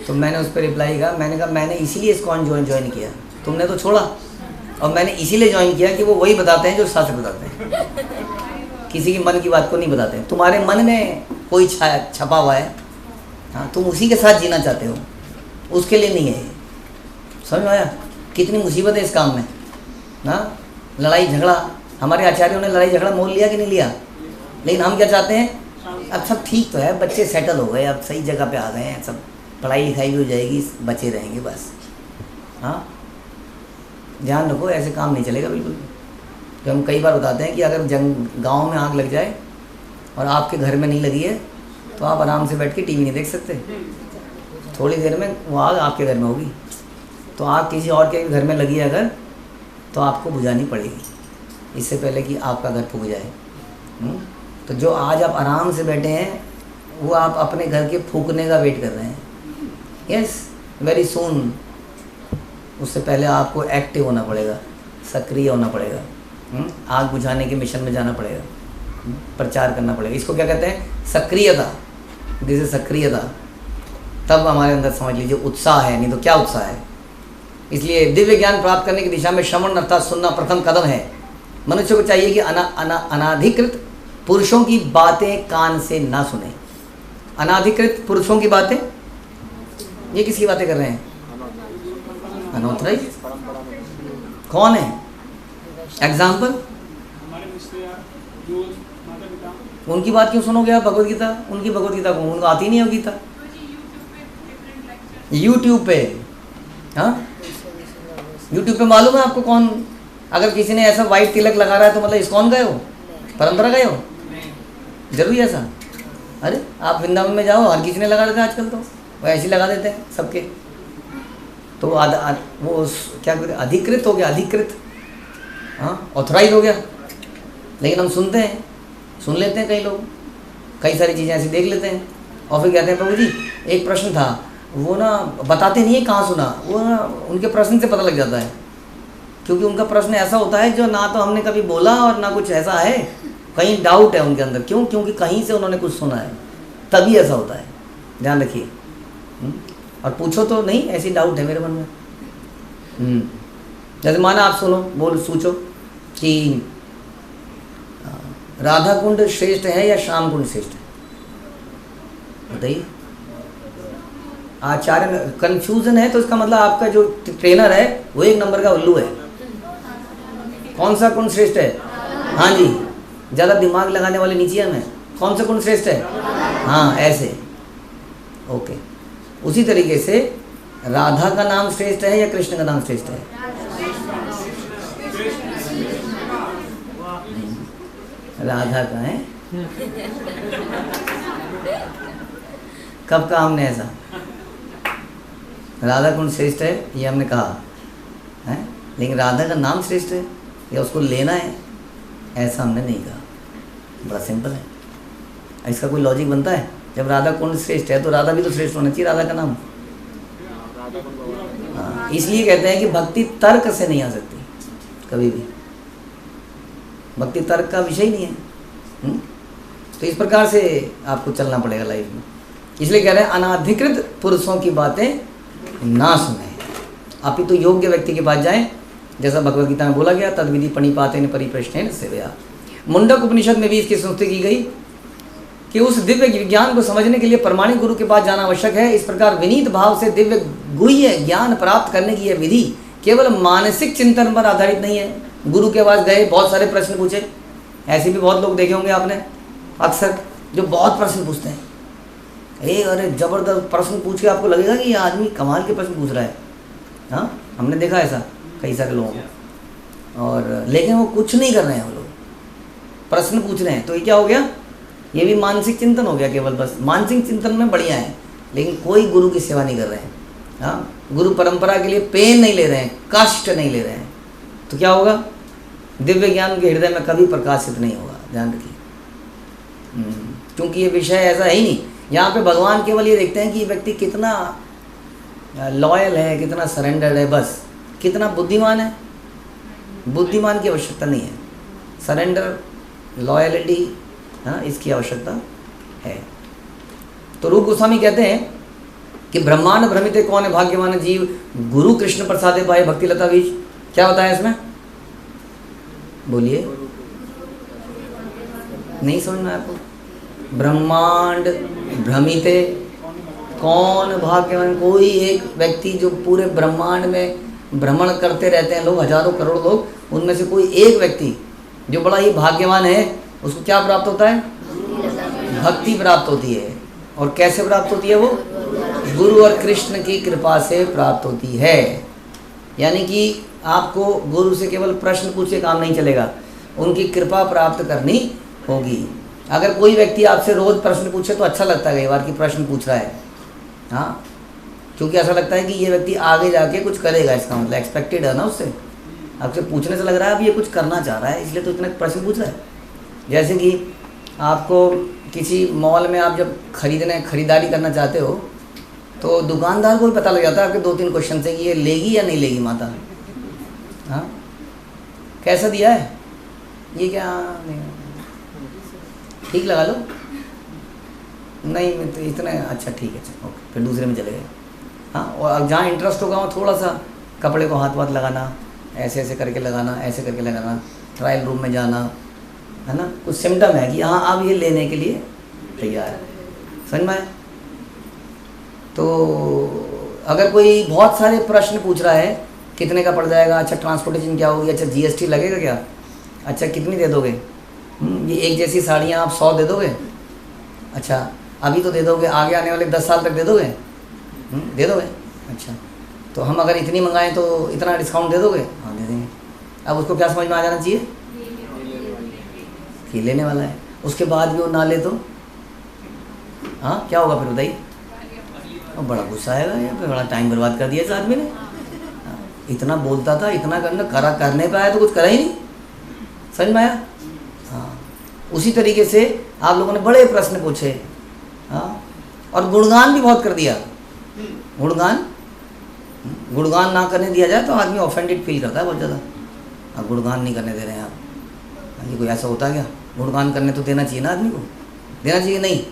तो मैंने उस पर रिप्लाई किया, मैंने कहा मैंने इसीलिए इस्कॉन ज्वाइन किया, तुमने तो छोड़ा, और मैंने इसीलिए ज्वाइन किया कि वो वही बताते हैं जो शास्त्र बताते हैं, किसी के मन की बात को नहीं बताते हैं। तुम्हारे मन में कोई छपा हुआ है, हाँ, तुम उसी के साथ जीना चाहते हो, उसके लिए नहीं है। समझ में आया कितनी मुसीबत है इस काम में ना? लड़ाई झगड़ा, हमारे आचार्यों ने लड़ाई झगड़ा मोल लिया कि नहीं लिया? लेकिन हम क्या चाहते हैं, अब सब ठीक तो है, बच्चे सेटल हो गए, अब सही जगह पे आ गए हैं, सब पढ़ाई लिखाई भी हो जाएगी, बच्चे रहेंगे बस। हाँ, ध्यान रखो, ऐसे काम नहीं चलेगा बिल्कुल। तो हम कई बार बताते हैं कि अगर गांव में आग लग जाए और आपके घर में नहीं लगी है, तो आप आराम से बैठ के टीवी नहीं देख सकते, थोड़ी देर में वो आग आपके घर में होगी। तो आग किसी और के घर में लगी है अगर, तो आपको बुझानी पड़ेगी इससे पहले कि आपका घर फूक जाए। तो जो आज आप आराम से बैठे हैं, वो आप अपने घर के फूकने का वेट कर रहे हैं। Yes, very soon. उससे पहले आपको एक्टिव होना पड़ेगा, सक्रिय होना पड़ेगा, आग बुझाने के मिशन में जाना पड़ेगा, प्रचार करना पड़ेगा। इसको क्या कहते हैं? सक्रियता। जैसे सक्रियता, तब हमारे अंदर समझ लीजिए उत्साह है, नहीं तो क्या उत्साह है। इसलिए दिव्य ज्ञान प्राप्त करने की दिशा में श्रवण अर्थात सुनना प्रथम कदम है। मनुष्य को चाहिए कि अनाधिकृत पुरुषों की बातें कान से ना सुने। अनाधिकृत पुरुषों की बातें, ये किसकी बातें कर रहे हैं? अनऑथराइज। कौन है? एग्जाम्पल, उनकी बात क्यों सुनोगे आप? भगवत गीता, उनकी भगवत गीता को उनको आती नहीं है गीता। यूट्यूब पे, हाँ, यूट्यूब पे मालूम है आपको कौन? अगर किसी ने ऐसा वाइट तिलक लगा रहा है तो मतलब इस्कॉन गए हो, परंपरा गए हो? जरूरी ऐसा? अरे आप वृंदावन में जाओ, हर किसी ने लगा देते हैं आजकल, तो वो ऐसे लगा देते हैं सबके। तो वो क्या कहते हैं, अधिकृत हो गया, अधिकृत, हाँ, ऑथराइज हो गया। लेकिन हम सुनते हैं, सुन लेते हैं, कई लोग कई सारी चीज़ें ऐसी देख लेते हैं, और फिर कहते हैं प्रभु जी एक प्रश्न था, वो ना बताते नहीं है कहाँ सुना, वो ना उनके प्रश्न से पता लग जाता है, क्योंकि उनका प्रश्न ऐसा होता है जो ना तो हमने कभी बोला और ना कुछ ऐसा है, कहीं डाउट है उनके अंदर। क्यों? क्योंकि कहीं से उन्होंने कुछ सुना है, तभी ऐसा होता है। ध्यान रखिए। और पूछो तो नहीं, ऐसी डाउट है मेरे मन में। जैसे माना आप सोचो कि राधा कुंड श्रेष्ठ है या श्याम कुंड श्रेष्ठ है, बताइए। आचार्य कंफ्यूजन है, तो इसका मतलब आपका जो ट्रेनर है वो एक नंबर का उल्लू है। कौन सा कुंड श्रेष्ठ है? हाँ जी, ज़्यादा दिमाग लगाने वाले नीचे हैं। कौन सा कुंड श्रेष्ठ है? हाँ, ऐसे। ओके, उसी तरीके से राधा का नाम श्रेष्ठ है या कृष्ण का नाम श्रेष्ठ है? राधा का है। कब कहा हमने ऐसा? राधा कुंड श्रेष्ठ है ये हमने कहा है, लेकिन राधा का नाम श्रेष्ठ है या उसको लेना है ऐसा हमने नहीं कहा। बड़ा सिंपल है, इसका कोई लॉजिक बनता है? जब राधा कुंड श्रेष्ठ है तो राधा भी तो श्रेष्ठ होना चाहिए, राधा का नाम। हाँ, इसलिए कहते हैं कि भक्ति तर्क से नहीं आ सकती कभी भी, भक्ति तर्क का विषय नहीं है। तो इस प्रकार से आपको चलना पड़ेगा लाइफ में। इसलिए कह रहे हैं अनाधिकृत पुरुषों की बातें ना सुने, आप ही तो योग्य व्यक्ति के पास जाएं, जैसा भगवद गीता में बोला गया, तद विधि पणिपातेन परिप्रश्नेन सेवया। मुंडक उपनिषद में भी इसकी स्तुति की गई कि उस दिव्य विज्ञान को समझने के लिए प्रमाणिक गुरु के पास जाना आवश्यक है। इस प्रकार विनीत भाव से दिव्य गुह्य ज्ञान प्राप्त करने की यह विधि केवल मानसिक चिंतन पर आधारित नहीं है। गुरु के पास गए, बहुत सारे प्रश्न पूछे, ऐसे भी बहुत लोग देखे होंगे आपने अक्सर, जो बहुत प्रश्न पूछते हैं। एक अरे जबरदस्त प्रश्न पूछ के आपको लगेगा कि ये आदमी कमाल के प्रश्न पूछ रहा है। हाँ, हमने देखा ऐसा कई सारे लोगों को, और लेकिन वो कुछ नहीं कर रहे हैं, वो लोग प्रश्न पूछ रहे हैं। तो ये क्या हो गया? ये भी मानसिक चिंतन हो गया केवल, बस मानसिक चिंतन में बढ़िया है, लेकिन कोई गुरु की सेवा नहीं कर रहे हैं। हाँ, गुरु परंपरा के लिए पेन नहीं ले रहे हैं, कष्ट नहीं ले रहे हैं, तो क्या होगा? दिव्य ज्ञान उनके हृदय में कभी प्रकाशित नहीं होगा, ध्यान रखिए। क्योंकि ये विषय ऐसा है ही नहीं। यहाँ पे भगवान केवल ये देखते हैं कि ये व्यक्ति कितना लॉयल है, कितना सरेंडर्ड है, बस कितना बुद्धिमान है। बुद्धिमान की आवश्यकता नहीं है, सरेंडर, लॉयलिटी, हाँ, इसकी आवश्यकता है। तो रूप गोस्वामी कहते हैं कि ब्रह्मांड भ्रमित कौन है भाग्यवान जीव, गुरु कृष्ण प्रसादे पाए भक्ति लता बीज। क्या बताया इसमें? बोलिए, नहीं समझ में आपको? ब्रह्मांड भ्रमिते कौन भाग्यवान, कोई एक व्यक्ति जो पूरे ब्रह्मांड में भ्रमण करते रहते हैं लोग, हजारों करोड़ लोग, उनमें से कोई एक व्यक्ति जो बड़ा ही भाग्यवान है, उसको क्या प्राप्त होता है? भक्ति प्राप्त होती है। और कैसे प्राप्त होती है वो? गुरु और कृष्ण की कृपा से प्राप्त होती है। यानी कि आपको गुरु से केवल प्रश्न पूछ के काम नहीं चलेगा, उनकी कृपा प्राप्त करनी होगी। अगर कोई व्यक्ति आपसे रोज प्रश्न पूछे तो अच्छा लगता है कई बार कि प्रश्न पूछ रहा है, हाँ, क्योंकि ऐसा लगता है कि ये व्यक्ति आगे जाके कुछ करेगा, इसका मतलब एक्सपेक्टेड है ना उससे। आपसे पूछने से लग रहा है अब ये कुछ करना चाह रहा है, इसलिए तो इतना प्रश्न पूछ रहा है। जैसे कि आपको किसी मॉल में आप जब खरीदारी करना चाहते हो तो दुकानदार को भी पता लग जाता है आपके 2-3 क्वेश्चन से कि ये लेगी या नहीं लेगी माता, हाँ, कैसा दिया है, ये क्या नहीं, ठीक लगा लो, नहीं तो इतना अच्छा, ठीक है, ओके, फिर दूसरे में चले गए। हाँ, और जहाँ इंटरेस्ट होगा वहाँ थोड़ा सा कपड़े को हाथ वाथ लगाना, ऐसे ऐसे करके लगाना, ऐसे करके लगाना, ट्रायल रूम में जाना, है ना, कुछ सिम्टम है कि हाँ अब ये लेने के लिए तैयार है। समझ में आया? तो अगर कोई बहुत सारे प्रश्न पूछ रहा है, कितने का पड़ जाएगा, अच्छा ट्रांसपोर्टेशन क्या होगी, अच्छा जीएसटी लगेगा क्या, अच्छा कितनी दे दोगे, ये एक जैसी साड़ियाँ आप 100 दे दोगे, अच्छा अभी तो दे दोगे, आगे आने वाले 10 साल तक दे दोगे, दे दोगे, अच्छा तो हम अगर इतनी मंगाएं तो इतना डिस्काउंट दे दोगे, हाँ दे देंगे। अब उसको क्या समझ में आ जाना चाहिए कि लेने वाला है, उसके बाद भी वो ना ले तो हाँ क्या होगा फिर बताइए? और बड़ा गुस्सा आएगा, या फिर बड़ा टाइम बर्बाद कर दिया इस आदमी ने, इतना बोलता था, इतना करने पे आया तो कुछ करा ही नहीं। समझ में आया? हाँ, उसी तरीके से आप लोगों ने बड़े प्रश्न पूछे, हाँ, और गुणगान भी बहुत कर दिया। गुणगान ना करने दिया जाए तो आदमी ऑफेंडेड फील करता है बहुत ज़्यादा। अब गुणगान नहीं करने दे रहे हैं आप, ये कोई ऐसा होता है क्या? गुणगान करने तो देना चाहिए ना आदमी को, देना चाहिए नहीं,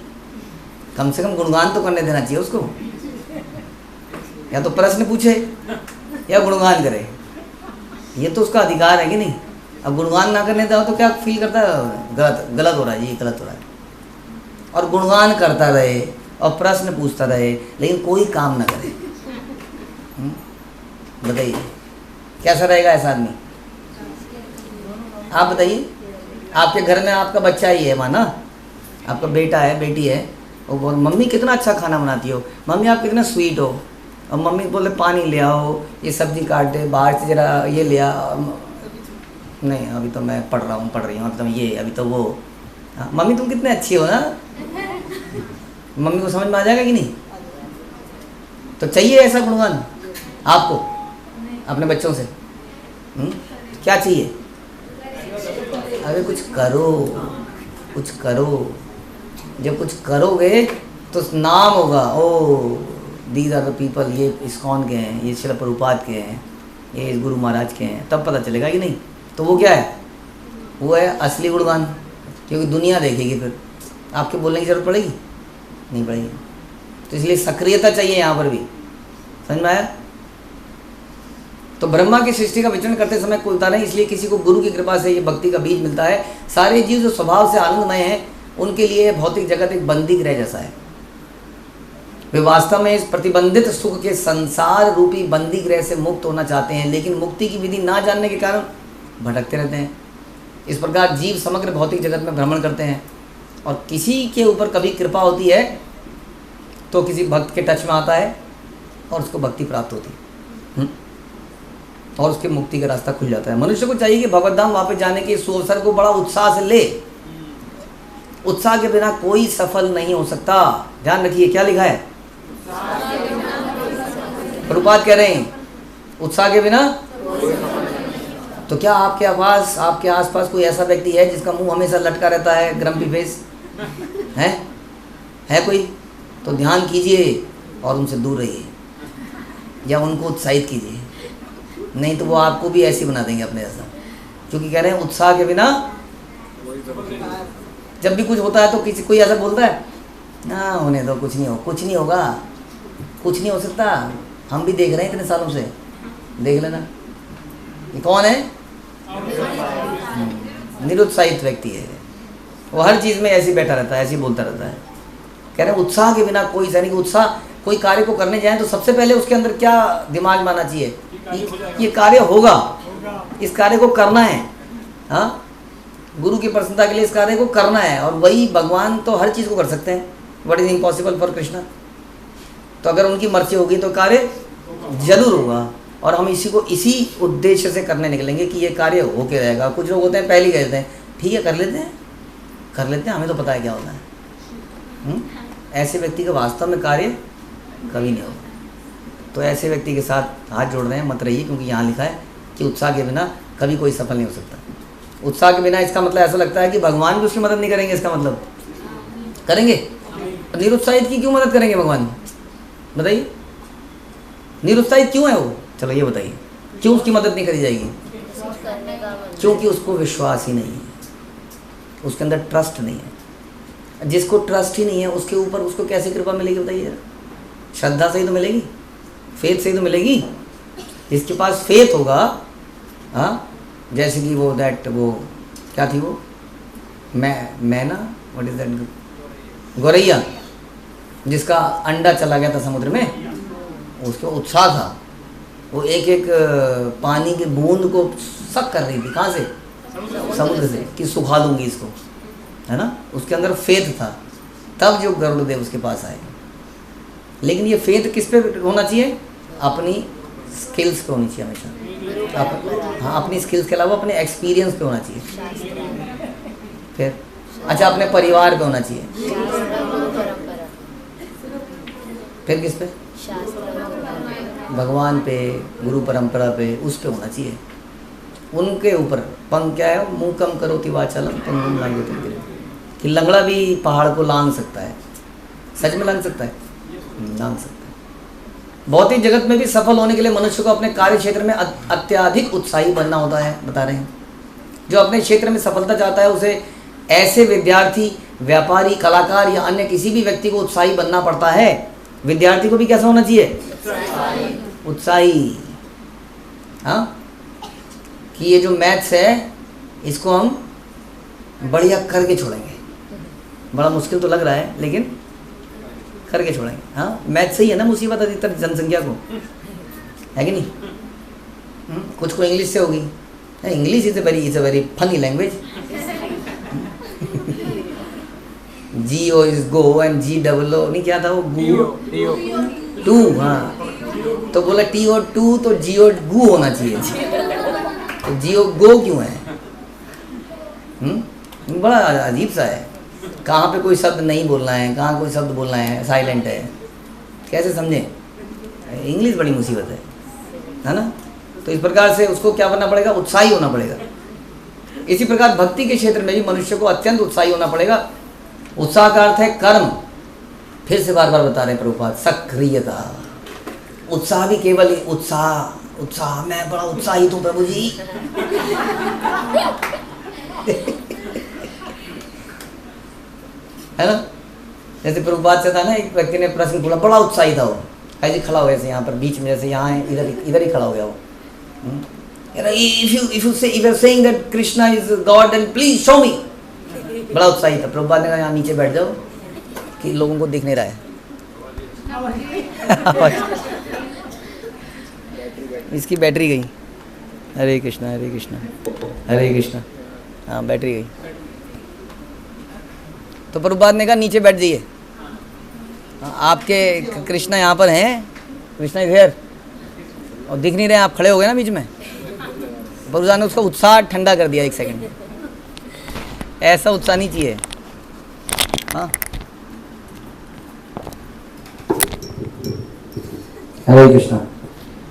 कम से कम गुणगान तो करने देना चाहिए उसको। या तो प्रश्न पूछे या गुणगान करे, ये तो उसका अधिकार है कि नहीं। अब गुणगान ना करने दो तो क्या फील करता है? गलत हो रहा है, ये गलत हो रहा है। और गुणगान करता रहे और प्रश्न पूछता रहे लेकिन कोई काम ना करे, बताइए कैसा रहेगा ऐसा आदमी? आप बताइए, आपके घर में आपका बच्चा ही है, माना आपका बेटा है, बेटी है, वो बोल मम्मी कितना अच्छा खाना बनाती हो, मम्मी आप कितना स्वीट हो, और मम्मी बोले पानी ले आओ, ये सब्जी काट दे, बाहर से जरा ये ले आ, नहीं अभी तो मैं पढ़ रही हूँ, अभी तो ये, अभी तो वो। हाँ, मम्मी तुम कितने अच्छी हो ना, मम्मी को समझ में आ जाएगा कि नहीं? तो चाहिए ऐसा गुणगान आपको अपने बच्चों से? क्या चाहिए? अरे कुछ करो, कुछ करो। जब कुछ करोगे तो नाम होगा, ओ दीज आर द पीपल, ये इस्कॉन के हैं, ये श्रील प्रभुपाद के हैं, ये इस गुरु महाराज के हैं, तब पता चलेगा कि नहीं? तो वो क्या है? वो है असली गुणगान, क्योंकि दुनिया देखेगी, फिर आपके बोलने की जरूरत पड़ेगी नहीं पड़ेगी। तो इसलिए सक्रियता चाहिए यहाँ पर भी, समझ में आया? तो ब्रह्मा की सृष्टि का विचरण करते समय कोई उतारे, इसलिए किसी को गुरु की कृपा से ये भक्ति का बीज मिलता है। सारे जीव जो स्वभाव से आनंदमय हैं, उनके लिए भौतिक जगत एक बंदी गृह जैसा है। वे वास्तव में इस प्रतिबंधित सुख के संसार रूपी बंदी गृह से मुक्त होना चाहते हैं, लेकिन मुक्ति की विधि ना जानने के कारण भटकते रहते हैं। इस प्रकार जीव समग्र भौतिक जगत में भ्रमण करते हैं, और किसी के ऊपर कभी कृपा होती है तो किसी भक्त के टच में आता है और उसको भक्ति प्राप्त होती है, और उसके मुक्ति का रास्ता खुल जाता है। मनुष्य को चाहिए कि भगवत धाम वापस जाने के इस अवसर को बड़ा उत्साह से ले। उत्साह के बिना कोई सफल नहीं हो सकता। ध्यान रखिए क्या लिखा है, प्रभुपाद कह रहे हैं उत्साह के बिना। तो क्या आपके आसपास कोई ऐसा व्यक्ति है जिसका मुंह हमेशा लटका रहता है, ग्रम्पी फेस है कोई? तो ध्यान कीजिए और उनसे दूर रहिए, या उनको उत्साहित कीजिए, नहीं तो वो आपको भी ऐसी बना देंगे अपने जैसा। क्योंकि कह रहे हैं उत्साह के बिना, जब भी कुछ होता है तो किसी कोई ऐसा बोलता है ना, होने दो, कुछ नहीं होगा, कुछ नहीं हो सकता, हम भी देख रहे हैं इतने सालों से, देख लेना। ये कौन है? निरुत्साहित व्यक्ति है, वो हर चीज़ में ऐसे बैठा रहता है, ऐसे बोलता रहता है। कह रहे हैं उत्साह के बिना कोई, यानी कि उत्साह, कोई कार्य को करने जाए तो सबसे पहले उसके अंदर क्या दिमाग में आना चाहिए? ये कार्य होगा, इस कार्य को करना है। हाँ, गुरु की प्रसन्नता के लिए इस कार्य को करना है, और वही भगवान तो हर चीज़ को कर सकते हैं। What is impossible for Krishna? तो अगर उनकी मर्जी होगी तो कार्य जरूर होगा, और हम इसी उद्देश्य से करने निकलेंगे कि ये कार्य होके रहेगा। कुछ लोग होते हैं पहले ही कहते हैं ठीक है कर लेते हैं, हमें तो पता है क्या होता है। ऐसे व्यक्ति का वास्तव में कार्य कभी नहीं होगा। तो ऐसे व्यक्ति के साथ हाथ जोड़ रहे हैं मत रहिए, क्योंकि यहाँ लिखा है कि उत्साह के बिना कभी कोई सफल नहीं हो सकता। उत्साह के बिना इसका मतलब ऐसा लगता है कि भगवान भी उसकी मदद नहीं करेंगे, इसका मतलब करेंगे? निरुत्साहित की क्यों मदद करेंगे भगवान? बताइए, निरुत्साहित क्यों है वो? चलो ये बताइए, क्यों उसकी मदद नहीं करी जाएगी? क्योंकि उसको विश्वास ही नहीं है, उसके अंदर ट्रस्ट नहीं है। जिसको ट्रस्ट ही नहीं है उसके ऊपर उसको कैसे कृपा मिलेगी बताइए जरा? श्रद्धा से ही तो मिलेगी, फेथ से ही तो मिलेगी। जिसके पास फेथ होगा, हाँ, जैसे कि वो क्या थी वो, मैना, व्हाट इज दैट, गौरैया, जिसका अंडा चला गया था समुद्र में, उसको उत्साह था, वो एक एक पानी के बूंद को सक कर रही थी। कहाँ से? समुद्र से, कि सुखा दूंगी इसको, है ना। उसके अंदर फेथ था, तब जो गरुड़देव उसके पास आए। लेकिन ये फेथ किस पे होना चाहिए? अपनी स्किल्स पे होनी चाहिए हमेशा। हाँ, अपनी स्किल्स के अलावा अपने एक्सपीरियंस पे होना चाहिए। फिर अच्छा, अपने परिवार पे होना चाहिए। फिर किस पे? भगवान पे, गुरु परंपरा पे, उस पे होना चाहिए। उनके ऊपर पंख क्या है, मुँह कम करो तिवाचलम तुम लांगे तुम, कि लंगड़ा भी पहाड़ को लांग सकता है। सच में लांग सकता है, लांग सकता है। भौतिक जगत में भी सफल होने के लिए मनुष्य को अपने कार्य क्षेत्र में अत्यधिक उत्साही बनना होता है, बता रहे हैं। जो अपने क्षेत्र में सफलता चाहता है उसे ऐसे विद्यार्थी, व्यापारी, कलाकार या अन्य किसी भी व्यक्ति को उत्साही बनना पड़ता है। विद्यार्थी को भी कैसा होना चाहिए? उत्साही। हाँ, कि ये जो मैथ्स है इसको हम बढ़िया करके छोड़ेंगे। बड़ा मुश्किल तो लग रहा है लेकिन करके छोड़ेंगे। हाँ, मैथ सही है ना मुसीबत अधिकतर जनसंख्या को, है कि नहीं? कुछ को इंग्लिश से होगी। English is a very funny language. GO is go and GOO नहीं, क्या था वो, गो टू। हाँ, तो बोला TO2 तो GO गू होना चाहिए। तो GO गो क्यों है? बड़ा अजीब सा है, कहाँ पे कोई शब्द नहीं बोलना है, कहाँ कोई शब्द बोलना है, साइलेंट है, कैसे समझे? इंग्लिश बड़ी मुसीबत है ना? तो इस प्रकार से उसको क्या बनना पड़ेगा? उत्साही होना पड़ेगा। इसी प्रकार भक्ति के क्षेत्र में भी मनुष्य को अत्यंत उत्साही होना पड़ेगा। उत्साह का अर्थ है कर्म। फिर से बार बार बता रहे हैं प्रभुपाद, सक्रियता। उत्साह भी केवल उत्साह मैं बड़ा उत्साहित हूँ प्रभु जी है ना? जैसे प्रभुपाद से था ना, एक व्यक्ति ने प्रश्न पूछा, बड़ा उत्साही था वो, ऐसे खड़ा हो गया, जैसे यहाँ पर बीच में, जैसे यहाँ है, इधर ही खड़ा हो गया वो। If you are saying that Krishna is God, then please show me. बड़ा उत्साही था। प्रभुपाद ने कहा यहाँ नीचे बैठ जाओ कि लोगों को दिख नहीं रहा है इसकी बैटरी गई। हरे कृष्णा हरे कृष्णा हरे कृष्णा। हाँ बैटरी गई। तो प्रभुपाद ने कहा नीचे बैठ जाइए, आपके कृष्णा यहाँ पर हैं, कृष्णा इज हियर, और दिख नहीं रहे, आप खड़े हो गए ना बीच में। प्रभुपाद ने उसका उत्साह ठंडा कर दिया 1 सेकंड। ऐसा उत्साह नहीं चाहिए। हाँ हरे कृष्णा।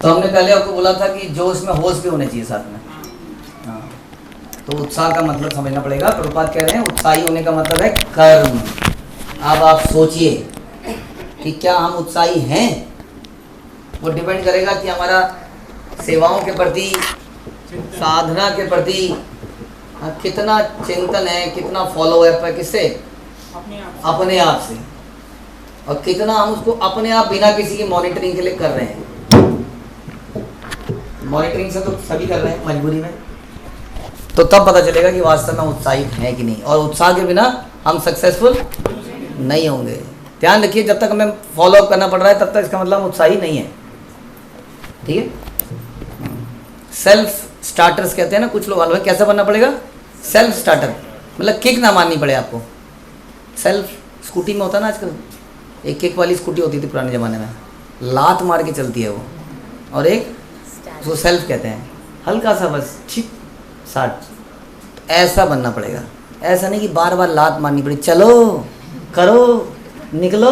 तो हमने पहले आपको बोला था कि जोश में होश भी होने चाहिए साथ में। हाँ तो उत्साह का मतलब समझना पड़ेगा। प्रभुपाद कह रहे हैं उत्साही होने का मतलब है कर्म। अब आप सोचिए कि क्या हम उत्साही हैं? वो डिपेंड करेगा कि हमारा सेवाओं के प्रति, साधना के प्रति कितना चिंतन है, कितना फॉलोअप है, किससे? अपने आप से, और कितना हम उसको अपने आप बिना किसी की मॉनिटरिंग के लिए कर रहे हैं। मॉनिटरिंग से तो सभी कर रहे हैं मजबूरी में, तो तब पता चलेगा कि वास्तव में उत्साहित है कि नहीं। और उत्साह के बिना हम सक्सेसफुल नहीं होंगे। ध्यान रखिए, जब तक हमें फॉलोअप करना पड़ रहा है तब तक इसका मतलब हम उत्साही नहीं है। ठीक है? सेल्फ स्टार्टर्स कहते हैं ना कुछ लोग। हलवा कैसा बनना पड़ेगा? सेल्फ स्टार्टर, मतलब किक ना मारनी पड़े आपको। सेल्फ स्कूटी में होता है ना आजकल, एक किक वाली स्कूटी होती थी पुराने ज़माने में, लात मार के चलती है वो, और एक उसको सेल्फ कहते हैं, हल्का सा बस छिप साट। तो ऐसा बनना पड़ेगा। ऐसा नहीं कि बार बार लात मारनी पड़े, चलो करो निकलो।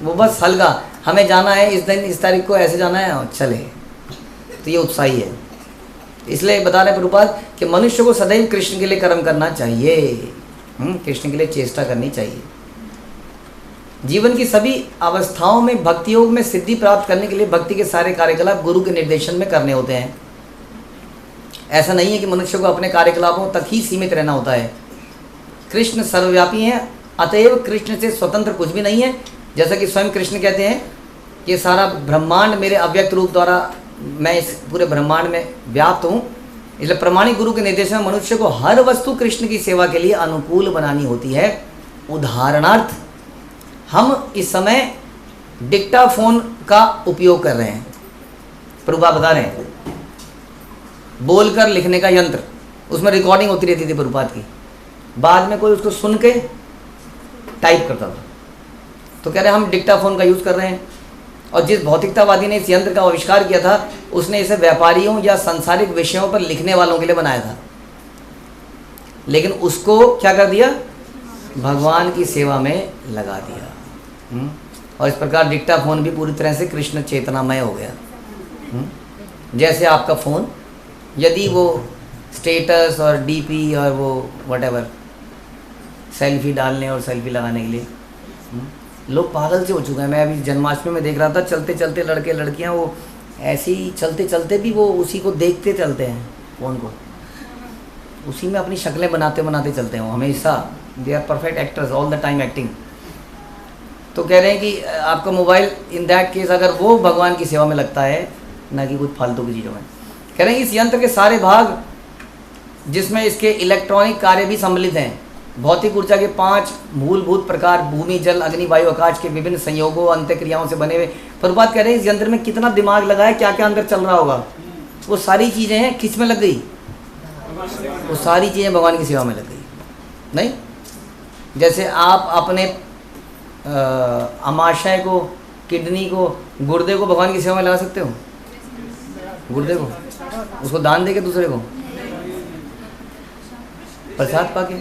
वो बस हल्का, हमें जाना है इस दिन इस तारीख को, ऐसे जाना है और चले। तो ये उत्साही है। इसलिए बता रहे प्रभुपाद कि मनुष्य को सदैव कृष्ण के लिए कर्म करना चाहिए। कृष्ण के लिए चेष्टा करनी चाहिए। जीवन की सभी अवस्थाओं में भक्ति योग में सिद्धि प्राप्त करने के लिए भक्ति के सारे कार्यकलाप गुरु के निर्देशन में करने होते हैं। ऐसा नहीं है कि मनुष्य को अपने कार्यकलापों तक ही सीमित रहना होता है। कृष्ण सर्वव्यापी हैं, अतएव कृष्ण से स्वतंत्र कुछ भी नहीं है। जैसा कि स्वयं कृष्ण कहते हैं कि सारा ब्रह्मांड मेरे अव्यक्त रूप द्वारा, मैं इस पूरे ब्रह्मांड में व्याप्त हूँ। इसलिए प्रमाणिक गुरु के निर्देशन में मनुष्य को हर वस्तु कृष्ण की सेवा के लिए अनुकूल बनानी होती है। उदाहरणार्थ, हम इस समय डिक्टाफोन का उपयोग कर रहे हैं। प्रभुपाद बता रहे हैं, बोलकर लिखने का यंत्र, उसमें रिकॉर्डिंग होती रहती थी प्रभुपाद की, बाद में कोई उसको सुन के टाइप करता था। तो कह रहे हैं हम डिक्टाफोन का यूज़ कर रहे हैं। और जिस भौतिकतावादी ने इस यंत्र का आविष्कार किया था, उसने इसे व्यापारियों या सांसारिक विषयों पर लिखने वालों के लिए बनाया था, लेकिन उसको क्या कर दिया? भगवान की सेवा में लगा दिया। और इस प्रकार डिक्टाफोन भी पूरी तरह से कृष्ण चेतनामय हो गया। जैसे आपका फ़ोन, यदि वो स्टेटस और डीपी और वो व्हाटएवर सेल्फी डालने और सेल्फी लगाने के लिए, लोग पागल से हो चुके हैं। मैं अभी जन्माष्टमी में देख रहा था, चलते चलते लड़के लड़कियां वो ऐसे ही चलते चलते भी वो उसी को देखते चलते हैं, फ़ोन को, उसी में अपनी शक्लें बनाते बनाते चलते हैं वो हमेशा। They are perfect actors, all the time acting. तो कह रहे हैं कि आपका मोबाइल इन दैट केस अगर वो भगवान की सेवा में लगता है, ना कि कुछ फालतू की चीज़ों में। कह रहे हैं इस यंत्र के सारे भाग, जिसमें इसके इलेक्ट्रॉनिक कार्य भी सम्मिलित हैं, भौतिक ऊर्जा के 5 मूलभूत प्रकार, भूमि जल अग्नि वायु आकाश के विभिन्न संयोगों अंतःक्रियाओं से बने हुए। प्रभुपाद कह रहे हैं इस यंत्र में कितना दिमाग लगा है, क्या क्या अंदर चल रहा होगा। वो सारी चीज़ें हैं, किस में लग गई? वो सारी चीज़ें भगवान की सेवा में लग गई। नहीं, जैसे आप अपने अमाशय को, किडनी को, गुर्दे को भगवान की सेवा में लगा सकते हो? गुर्दे को उसको दान दे के दूसरे को? प्रसाद पाके।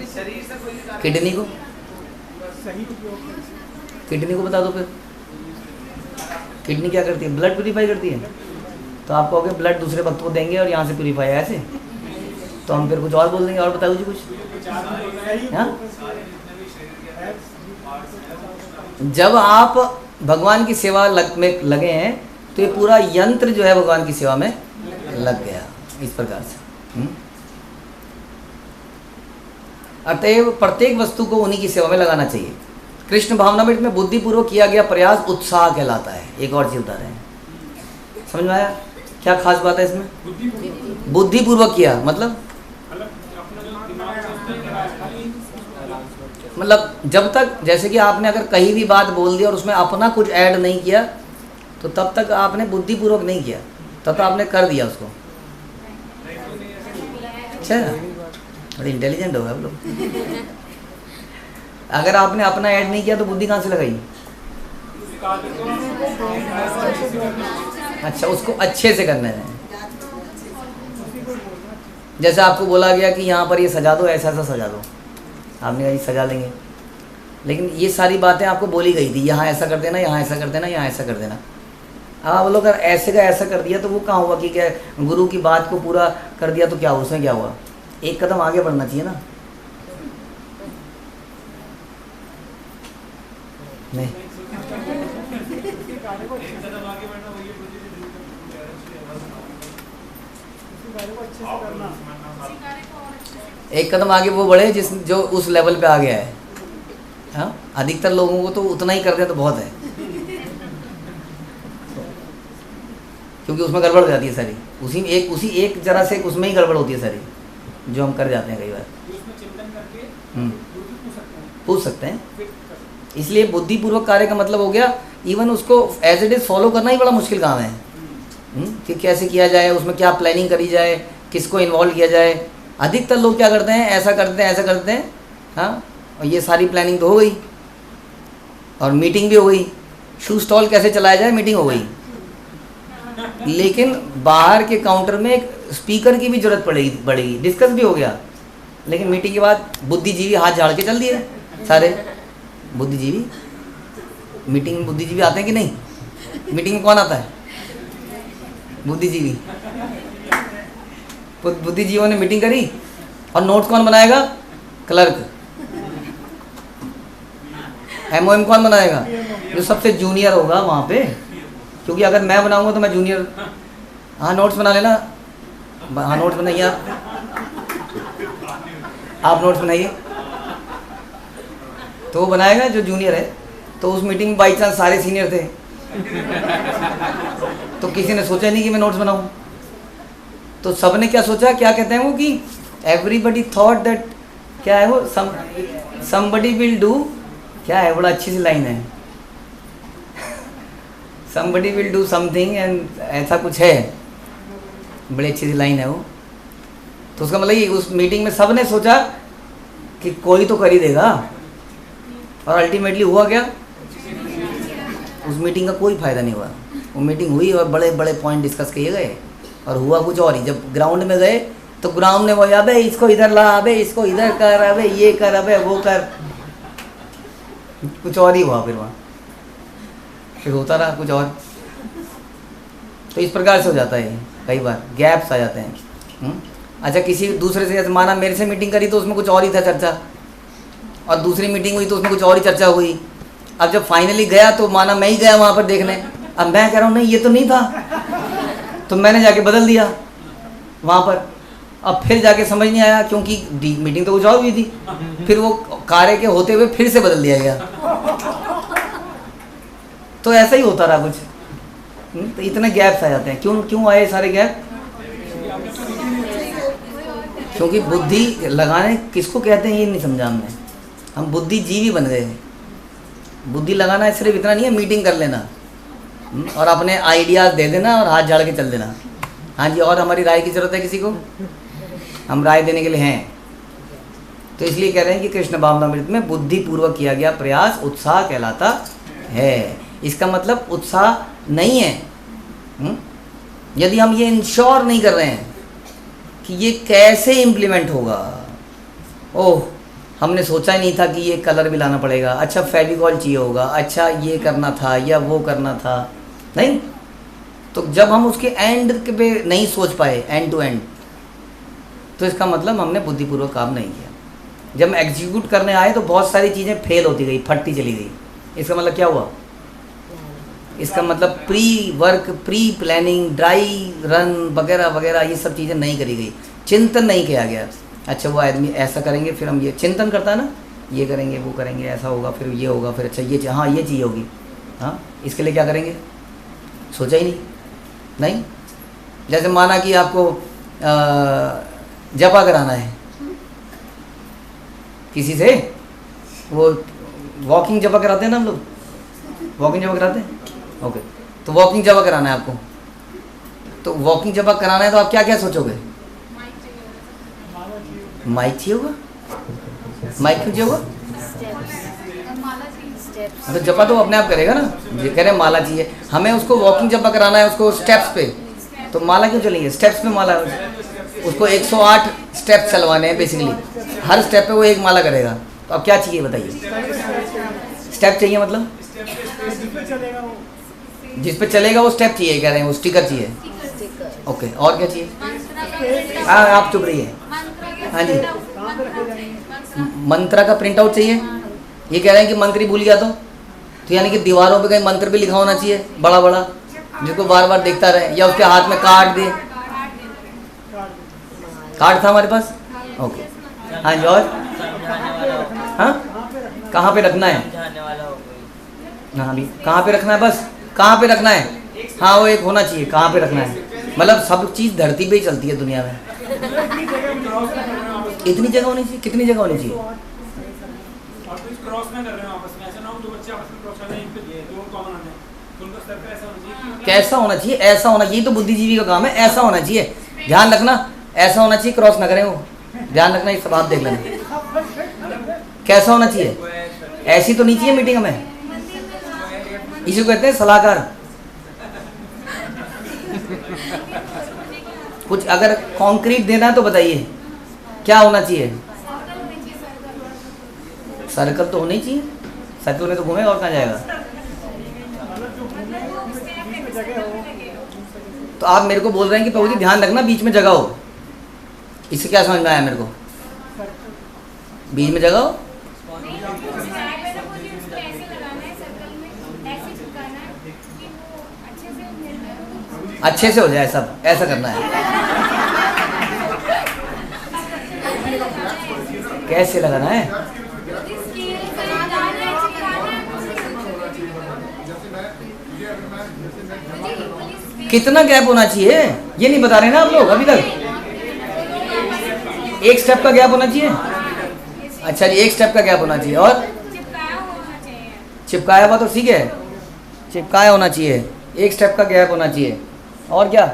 किडनी को, किडनी को बता दो फिर, किडनी क्या करती है? ब्लड प्यूरीफाई करती है। तो आप कहोगे ब्लड दूसरे भक्त को देंगे और यहाँ से प्यूरीफाई है ऐसे, तो हम फिर कुछ और बोल देंगे। और बताओ जी कुछ। हाँ, जब आप भगवान की सेवा में लगे हैं तो ये पूरा यंत्र जो है भगवान की सेवा में लग गया, इस प्रकार से। अतएव प्रत्येक वस्तु को उन्हीं की सेवा में लगाना चाहिए। कृष्ण भावनामृत में बुद्धिपूर्वक किया गया प्रयास उत्साह कहलाता है। एक और चीज बता रहे हैं, समझ में आया क्या खास बात है इसमें? बुद्धिपूर्वक किया मतलब जब तक, जैसे कि आपने अगर कहीं भी बात बोल दी और उसमें अपना कुछ ऐड नहीं किया तो तब तक आपने बुद्धिपूर्वक नहीं किया, तब तक आपने कर दिया उसको। अच्छा, बड़े इंटेलिजेंट हो गए आप लोग। अगर आपने अपना ऐड नहीं किया तो बुद्धि कहाँ से लगाई? अच्छा, उसको अच्छे से करना है। जैसे आपको बोला गया कि यहाँ पर ये सजा दो, ऐसा ऐसा सजा दो, आपने कहा ये सजा लेंगे, लेकिन ये सारी बातें आपको बोली गई थी, यहाँ ऐसा कर देना, यहाँ ऐसा कर देना, यहाँ ऐसा कर देना। अब आप लोग अगर ऐसे का ऐसा कर दिया तो वो कहाँ हुआ कि क्या गुरु की बात को पूरा कर दिया तो क्या हुआ? उसमें क्या हुआ? एक कदम आगे बढ़ना चाहिए ना। नहीं, एक कदम आगे वो बढ़े जो उस लेवल पे आ गया है। हाँ, अधिकतर लोगों को तो उतना ही कर दे तो बहुत है, क्योंकि उसमें गड़बड़ हो जाती है सारी। उसी एक जरा से उसमें ही गड़बड़ होती है सारी, जो हम कर जाते हैं कई बार। पूछ सकते हैं। इसलिए बुद्धिपूर्वक कार्य का मतलब हो गया इवन उसको एज इट इज फॉलो करना ही बड़ा मुश्किल काम है। कि कैसे किया जाए, उसमें क्या प्लानिंग करी जाए, किसको इन्वॉल्व किया जाए। अधिकतर लोग क्या करते हैं, ऐसा करते हैं, ऐसा करते हैं। हाँ, और ये सारी प्लानिंग तो हो गई और मीटिंग भी हो गई, शू स्टॉल कैसे चलाया जाए मीटिंग हो गई, लेकिन बाहर के काउंटर में एक स्पीकर की भी जरूरत पड़ेगी, डिस्कस भी हो गया, लेकिन मीटिंग के बाद बुद्धिजीवी हाथ झाड़ के चल दिए सारे। बुद्धिजीवी, मीटिंग में बुद्धिजीवी आते हैं कि नहीं? मीटिंग में कौन आता है? बुद्धिजीवी। बुद्धिजीवियों ने मीटिंग करी और नोट्स कौन बनाएगा? क्लर्क। एमओएम कौन बनाएगा? जो सबसे जूनियर होगा वहाँ पे, क्योंकि अगर मैं बनाऊंगा तो मैं जूनियर। हाँ, नोट्स बना लेना। हाँ, नोट्स बनाइए आप नोट्स बनाइए। तो वो बनाएगा जो जूनियर है। तो उस मीटिंग में बाई चांस सारे सीनियर थे तो किसी ने सोचा नहीं कि मैं नोट्स बनाऊं। तो सबने क्या सोचा, क्या कहते हैं वो कि एवरीबडी थॉट दैट, क्या है वो, समबडी विल डू, क्या है, बड़ा अच्छी सी लाइन है, somebody will do something and ऐसा कुछ है, बड़ी अच्छी सी लाइन है वो। तो उसका मतलब ये उस मीटिंग में सबने सोचा कि कोई तो कर ही देगा, और अल्टीमेटली हुआ क्या? उस मीटिंग का कोई फ़ायदा नहीं हुआ। वो मीटिंग हुई और बड़े बड़े पॉइंट डिस्कस किए गए और हुआ कुछ और ही। जब ग्राउंड में गए तो ग्राउंड ने वो, अबे इसको इधर ला, अबे इसको इधर कर, अबे ये कर, अबे वो कर, कुछ और ही हुआ। फिर वहाँ फिर होता रहा कुछ और। तो इस प्रकार से हो जाता है, कई बार गैप्स आ जाते हैं। अच्छा, किसी दूसरे से, माना मेरे से मीटिंग करी तो उसमें कुछ और ही था चर्चा, और दूसरी मीटिंग हुई तो उसमें कुछ और ही चर्चा हुई। अब जब फाइनली गया तो माना मैं ही गया वहाँ पर देखने, अब मैं कह रहा हूँ नहीं ये तो नहीं था, तो मैंने जाके बदल दिया वहाँ पर। अब फिर जाके समझ नहीं आया, क्योंकि मीटिंग तो कुछ और हुई थी, फिर वो कार्य के होते हुए फिर से बदल दिया गया। तो ऐसा ही होता रहा कुछ। तो इतने गैप्स आ जाते हैं। क्यों आए सारे गैप? क्योंकि बुद्धि लगाने किसको कहते हैं ये नहीं समझा हमने। हम बुद्धिजीवी बन गए हैं। बुद्धि लगाना सिर्फ इतना नहीं है मीटिंग कर लेना और अपने आइडियाज़ दे देना और हाथ झाड़ के चल देना। हाँ जी, और हमारी राय की ज़रूरत है किसी को? हम राय देने के लिए हैं। तो इसलिए कह रहे हैं कि कृष्ण भावनामृत में बुद्धिपूर्वक किया गया प्रयास उत्साह कहलाता है। इसका मतलब उत्साह नहीं है। यदि हम ये इंश्योर नहीं कर रहे हैं कि ये कैसे इम्प्लीमेंट होगा, ओह हमने सोचा ही नहीं था कि ये कलर भी लाना पड़ेगा, अच्छा फेविकॉल चाहिए होगा, अच्छा ये करना था या वो करना था। नहीं, तो जब हम उसके एंड पे नहीं सोच पाए, एंड टू एंड, तो इसका मतलब हमने बुद्धिपूर्वक काम नहीं किया। जब हम एग्जीक्यूट करने आए तो बहुत सारी चीज़ें फेल होती गई, फटती चली गई। इसका मतलब क्या हुआ? इसका मतलब pre work, pre planning, dry run वगैरह वगैरह ये सब चीज़ें नहीं करी गई, चिंतन नहीं किया गया। अच्छा वो आदमी ऐसा करेंगे, फिर हम ये चिंतन करता है ना, ये करेंगे वो करेंगे, ऐसा होगा, फिर ये होगा, फिर अच्छा ये हाँ ये चीज़ होगी, हाँ इसके लिए क्या करेंगे, सोचा ही नहीं। जैसे माना कि आपको जपा कराना है किसी से, वो वॉकिंग जपा कराते हैं ना हम लोग, वॉकिंग जपा कराते हैं, ओके, तो वॉकिंग जपा कराना है आपको, तो वॉकिंग जपा कराना है तो आप क्या क्या सोचोगे? माइक चाहिए होगा, माइक क्यों चाहिए होगा? तो जपा तो अपने आप करेगा ना, ये कह रहे हैं माला चाहिए, हमें उसको वॉकिंग जपा कराना है उसको स्टेप्स पे, तो माला क्यों चलेंगे? स्टेप्स पे माला, उसको 108 स्टेप्स चलवाने हैं बेसिकली, हर स्टेप पे वो एक माला करेगा। तो अब क्या चाहिए बताइए? स्टेप चाहिए, मतलब जिस पे चलेगा वो स्टेप चाहिए, कह रहे हैं वो स्टिकर चाहिए, ओके। और क्या चाहिए? हाँ आप चुप रहिए, हाँ जी, मंत्र का प्रिंट आउट चाहिए। ये कह रहे हैं कि मंत्र ही भूल गया तो यानी कि दीवारों पे कहीं मंत्र भी लिखा होना चाहिए बड़ा बड़ा, जिसको बार बार देखता रहे, या उसके हाथ में कार्ड दे। कार्ड था हमारे पास, ओके, हाँ जी। और हाँ कहाँ पे रखना है? हाँ अभी कहाँ पे रखना है? बस कहाँ पे रखना है? हाँ वो एक होना चाहिए, कहाँ पे रखना है, मतलब सब चीज़ धरती पे ही चलती है दुनिया में। इतनी जगह होनी चाहिए, कितनी जगह होनी चाहिए? कैसा होना चाहिए? ऐसा होना, यही तो बुद्धिजीवी का काम है, ऐसा होना चाहिए। ध्यान रखना, ऐसा होना चाहिए, क्रॉस ना करें वो, ध्यान रखना, ये सब आप देख लेना। कैसा होना चाहिए? ऐसी तो नहीं चाहिए मीटिंग में, इसी को कहते हैं सलाहकार। कुछ अगर कॉन्क्रीट देना है तो बताइए क्या होना चाहिए? सर्कल तो होना ही चाहिए, सर्कल में तो घूमेगा और कहाँ जाएगा। तो आप मेरे को बोल रहे हैं कि प्रभु जी ध्यान रखना बीच में जगह हो, इससे क्या समझ में आया मेरे को? बीच में जगह हो, अच्छे से हो जाए सब, ऐसा करना है। कैसे लगाना है? कितना गैप होना चाहिए ये नहीं बता रहे ना आप लोग अभी तक। एक स्टेप का गैप होना चाहिए। अच्छा जी, एक स्टेप का गैप होना चाहिए। और चिपकाया हुआ तो ठीक है, चिपकाया होना चाहिए, एक स्टेप का गैप होना चाहिए। और क्या?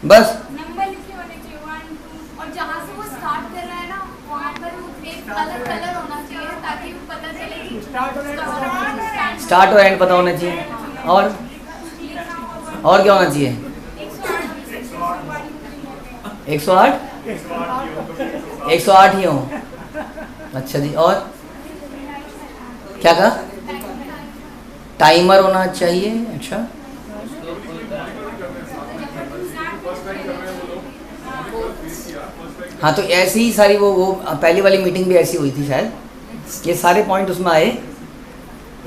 बस नंबर लिखे होने चाहिए 1 2, और जहाँ से वो स्टार्ट कर रहा है ना वहाँ पर एक अलग कलर होना चाहिए ताकि वो पता चले कि स्टार्ट और एंड पता होना चाहिए। और क्या होना चाहिए? 108 108 ही हो। अच्छा जी, और क्या कहा? टाइमर होना चाहिए। अच्छा, हाँ तो ऐसी ही सारी वो पहली वाली मीटिंग भी ऐसी हुई थी शायद, ये सारे पॉइंट उसमें आए।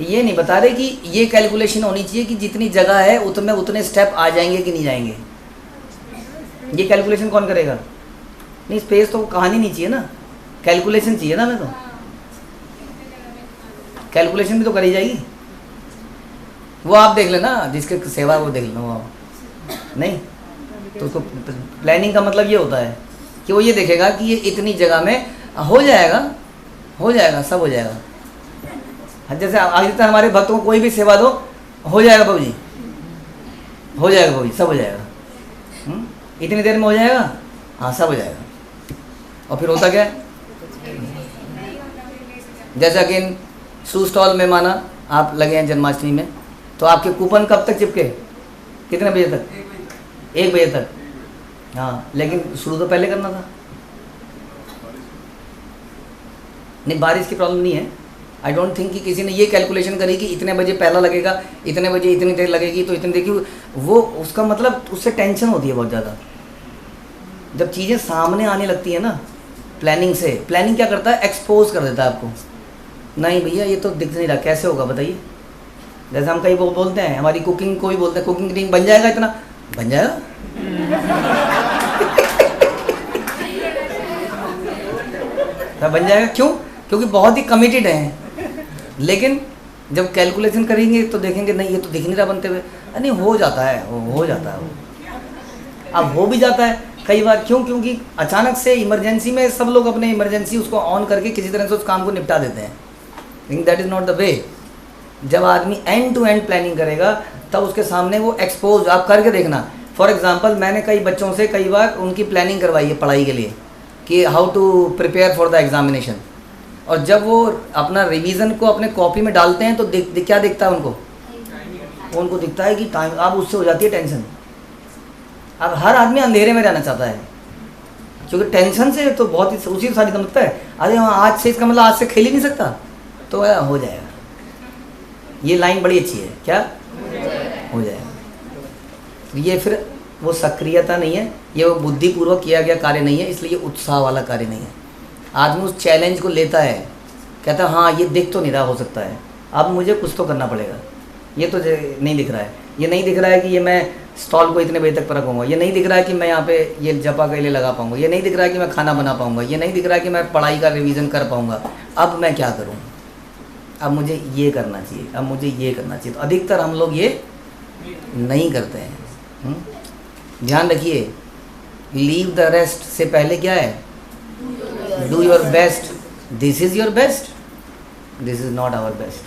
ये नहीं बता रहे कि ये कैलकुलेशन होनी चाहिए कि जितनी जगह है उतने उतने स्टेप आ जाएंगे कि नहीं जाएंगे। ये कैलकुलेशन कौन करेगा? नहीं, स्पेस तो कहानी नहीं चाहिए ना, कैलकुलेशन चाहिए ना। मैं तो कैलकुलेशन भी तो करी जाएगी, वो आप देख लेना, जिसके सेवा वो देख लेना। वो नहीं तो उसको प्लानिंग का मतलब ये होता है कि वो ये देखेगा कि ये इतनी जगह में हो जाएगा, हो जाएगा, सब हो जाएगा। जैसे आगे तक हमारे भक्तों को कोई भी सेवा दो, हो जाएगा बाबू जी, हो जाएगा बाबू जी, सब हो जाएगा, इतनी देर में हो जाएगा, हाँ सब हो जाएगा। और फिर होता क्या है? जैसा कि शू स्टॉल में माना आप लगे हैं जन्माष्टमी में, तो आपके कूपन कब तक चिपके? कितने बजे तक? 1 बजे तक। हाँ, लेकिन शुरू तो पहले करना था। नहीं, बारिश की प्रॉब्लम नहीं है। आई डोंट थिंक कि किसी ने ये कैलकुलेशन करी कि इतने बजे पहला लगेगा, इतने बजे इतनी देर लगेगी, तो इतनी देर की वो, उसका मतलब उससे टेंशन होती है बहुत ज़्यादा जब चीज़ें सामने आने लगती है ना प्लानिंग से। प्लानिंग क्या करता है, एक्सपोज कर देता है आपको, नहीं भैया ये तो दिख नहीं रहा, कैसे होगा बताइए। जैसे हम कई वो बोलते हैं, हमारी कुकिंग को भी बोलते हैं कुकिंग टीम बन जाएगा, इतना बन जाएगा बन जाएगा, क्यों? क्योंकि बहुत ही कमिटेड हैं। लेकिन जब कैलकुलेशन करेंगे तो देखेंगे नहीं ये तो दिख नहीं रहा बनते हुए, नहीं हो जाता है, हो जाता है वो। अब हो भी जाता है कई बार, क्यों? क्योंकि अचानक से इमरजेंसी में सब लोग अपने इमरजेंसी उसको ऑन करके किसी तरह से उस काम को निपटा देते हैं। लेकिन that is not the way. जब आदमी एंड टू एंड प्लानिंग करेगा तब उसके सामने वो एक्सपोज, आप करके देखना। फॉर एग्जांपल मैंने कई बच्चों से कई बार उनकी प्लानिंग करवाई है पढ़ाई के लिए कि how to prepare for the examination, और जब वो अपना रिवीजन को अपने कॉपी में डालते हैं तो क्या दिखता है उनको दिखता है कि टाइम, अब उससे हो जाती है टेंशन। अब हर आदमी अंधेरे में रहना चाहता है क्योंकि टेंशन से तो बहुत ही उसी सारी समझता है, अरे हाँ आज से इसका मतलब आज से खेल ही नहीं सकता, तो हो जाएगा। ये लाइन बड़ी अच्छी है, क्या हो जाएगा। ये फिर वो सक्रियता नहीं है, ये वो बुद्धिपूर्वक किया गया कार्य नहीं है, इसलिए ये उत्साह वाला कार्य नहीं है। आदमी उस चैलेंज को लेता है, कहता है हाँ ये दिख तो नहीं रहा, हो सकता है अब मुझे कुछ तो करना पड़ेगा, ये तो नहीं दिख रहा है, ये नहीं दिख रहा है कि ये मैं स्टॉल को इतने बजे तक पर रखूँगा, ये नहीं दिख रहा है कि मैं यहाँ पे ये जपा के लिए लगा पाऊँगा, ये नहीं दिख रहा है कि मैं खाना बना पाऊँगा, ये नहीं दिख रहा है कि मैं पढ़ाई का रिवीजन कर पाऊँगा, अब मैं क्या करूँ, अब मुझे ये करना चाहिए, अब मुझे ये करना चाहिए। तो अधिकतर हम लोग ये नहीं करते हैं। ध्यान रखिए, लीव द रेस्ट से पहले क्या है, do your best. This is your best, this is not our best.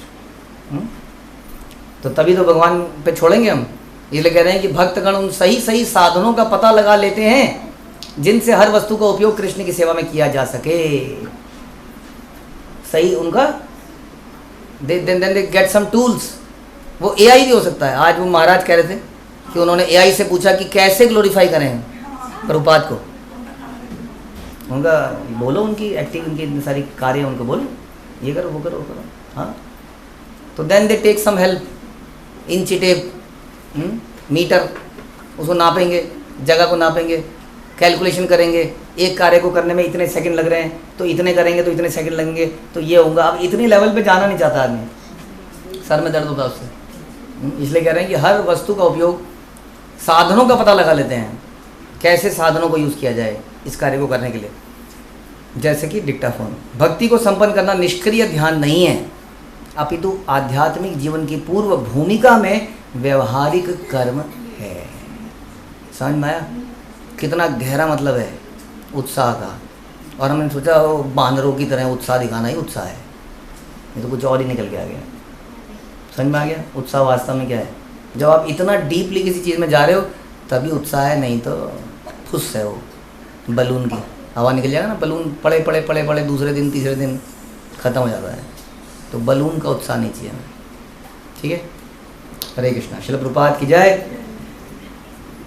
तो तभी तो भगवान पे छोड़ेंगे हम। इसलिए कह रहे हैं कि भक्तगण उन सही सही साधनों का पता लगा लेते हैं जिनसे हर वस्तु का उपयोग कृष्ण की सेवा में किया जा सके। सही उनका then they get some tools. वो एआई भी हो सकता है। आज वो महाराज कह रहे थे कि उन्होंने एआई से पूछा कि कैसे ग्लोरीफाई करें प्रभुपाद को। उनका बोलो, उनकी एक्टिंग, उनकी सारी कार्य उनको बोलो, ये करो वो करो वो करो। हाँ, तो then they take some help, इंची टेप, मीटर, उसको नापेंगे, जगह को नापेंगे, कैलकुलेशन करेंगे, एक कार्य को करने में इतने सेकंड लग रहे हैं तो इतने करेंगे तो इतने सेकंड लगेंगे तो ये होगा। अब इतनी लेवल पे जाना नहीं चाहता आदमी, सर में दर्द होता है उससे। इसलिए कह रहे हैं कि हर वस्तु का उपयोग, साधनों का पता लगा लेते हैं, कैसे साधनों को यूज़ किया जाए इस कार्य को करने के लिए। जैसे कि डिक्टाफोन। भक्ति को संपन्न करना निष्क्रिय ध्यान नहीं है, अपितु आध्यात्मिक जीवन की पूर्व भूमिका में व्यवहारिक कर्म है। समझ में आया कितना गहरा मतलब है उत्साह का। और हमने सोचा वो बानरों की तरह उत्साह दिखाना ही उत्साह है, ये तो कुछ और ही निकल के आ गया। समझ में आ गया उत्साह वास्तव में क्या है। जब आप इतना डीपली किसी चीज़ में जा रहे हो तभी उत्साह है, नहीं तो फुस है। वो बलून की हवा निकल जाएगा ना, बलून पड़े पड़े पड़े पड़े दूसरे दिन तीसरे दिन ख़त्म हो जाता है। तो बलून का उत्साह नहीं चाहिए हमें, ठीक है। हरे कृष्णा। श्रील प्रभुपाद की जय,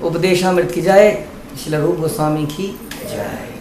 उपदेशामृत की जय, श्रील रूप गोस्वामी की जय।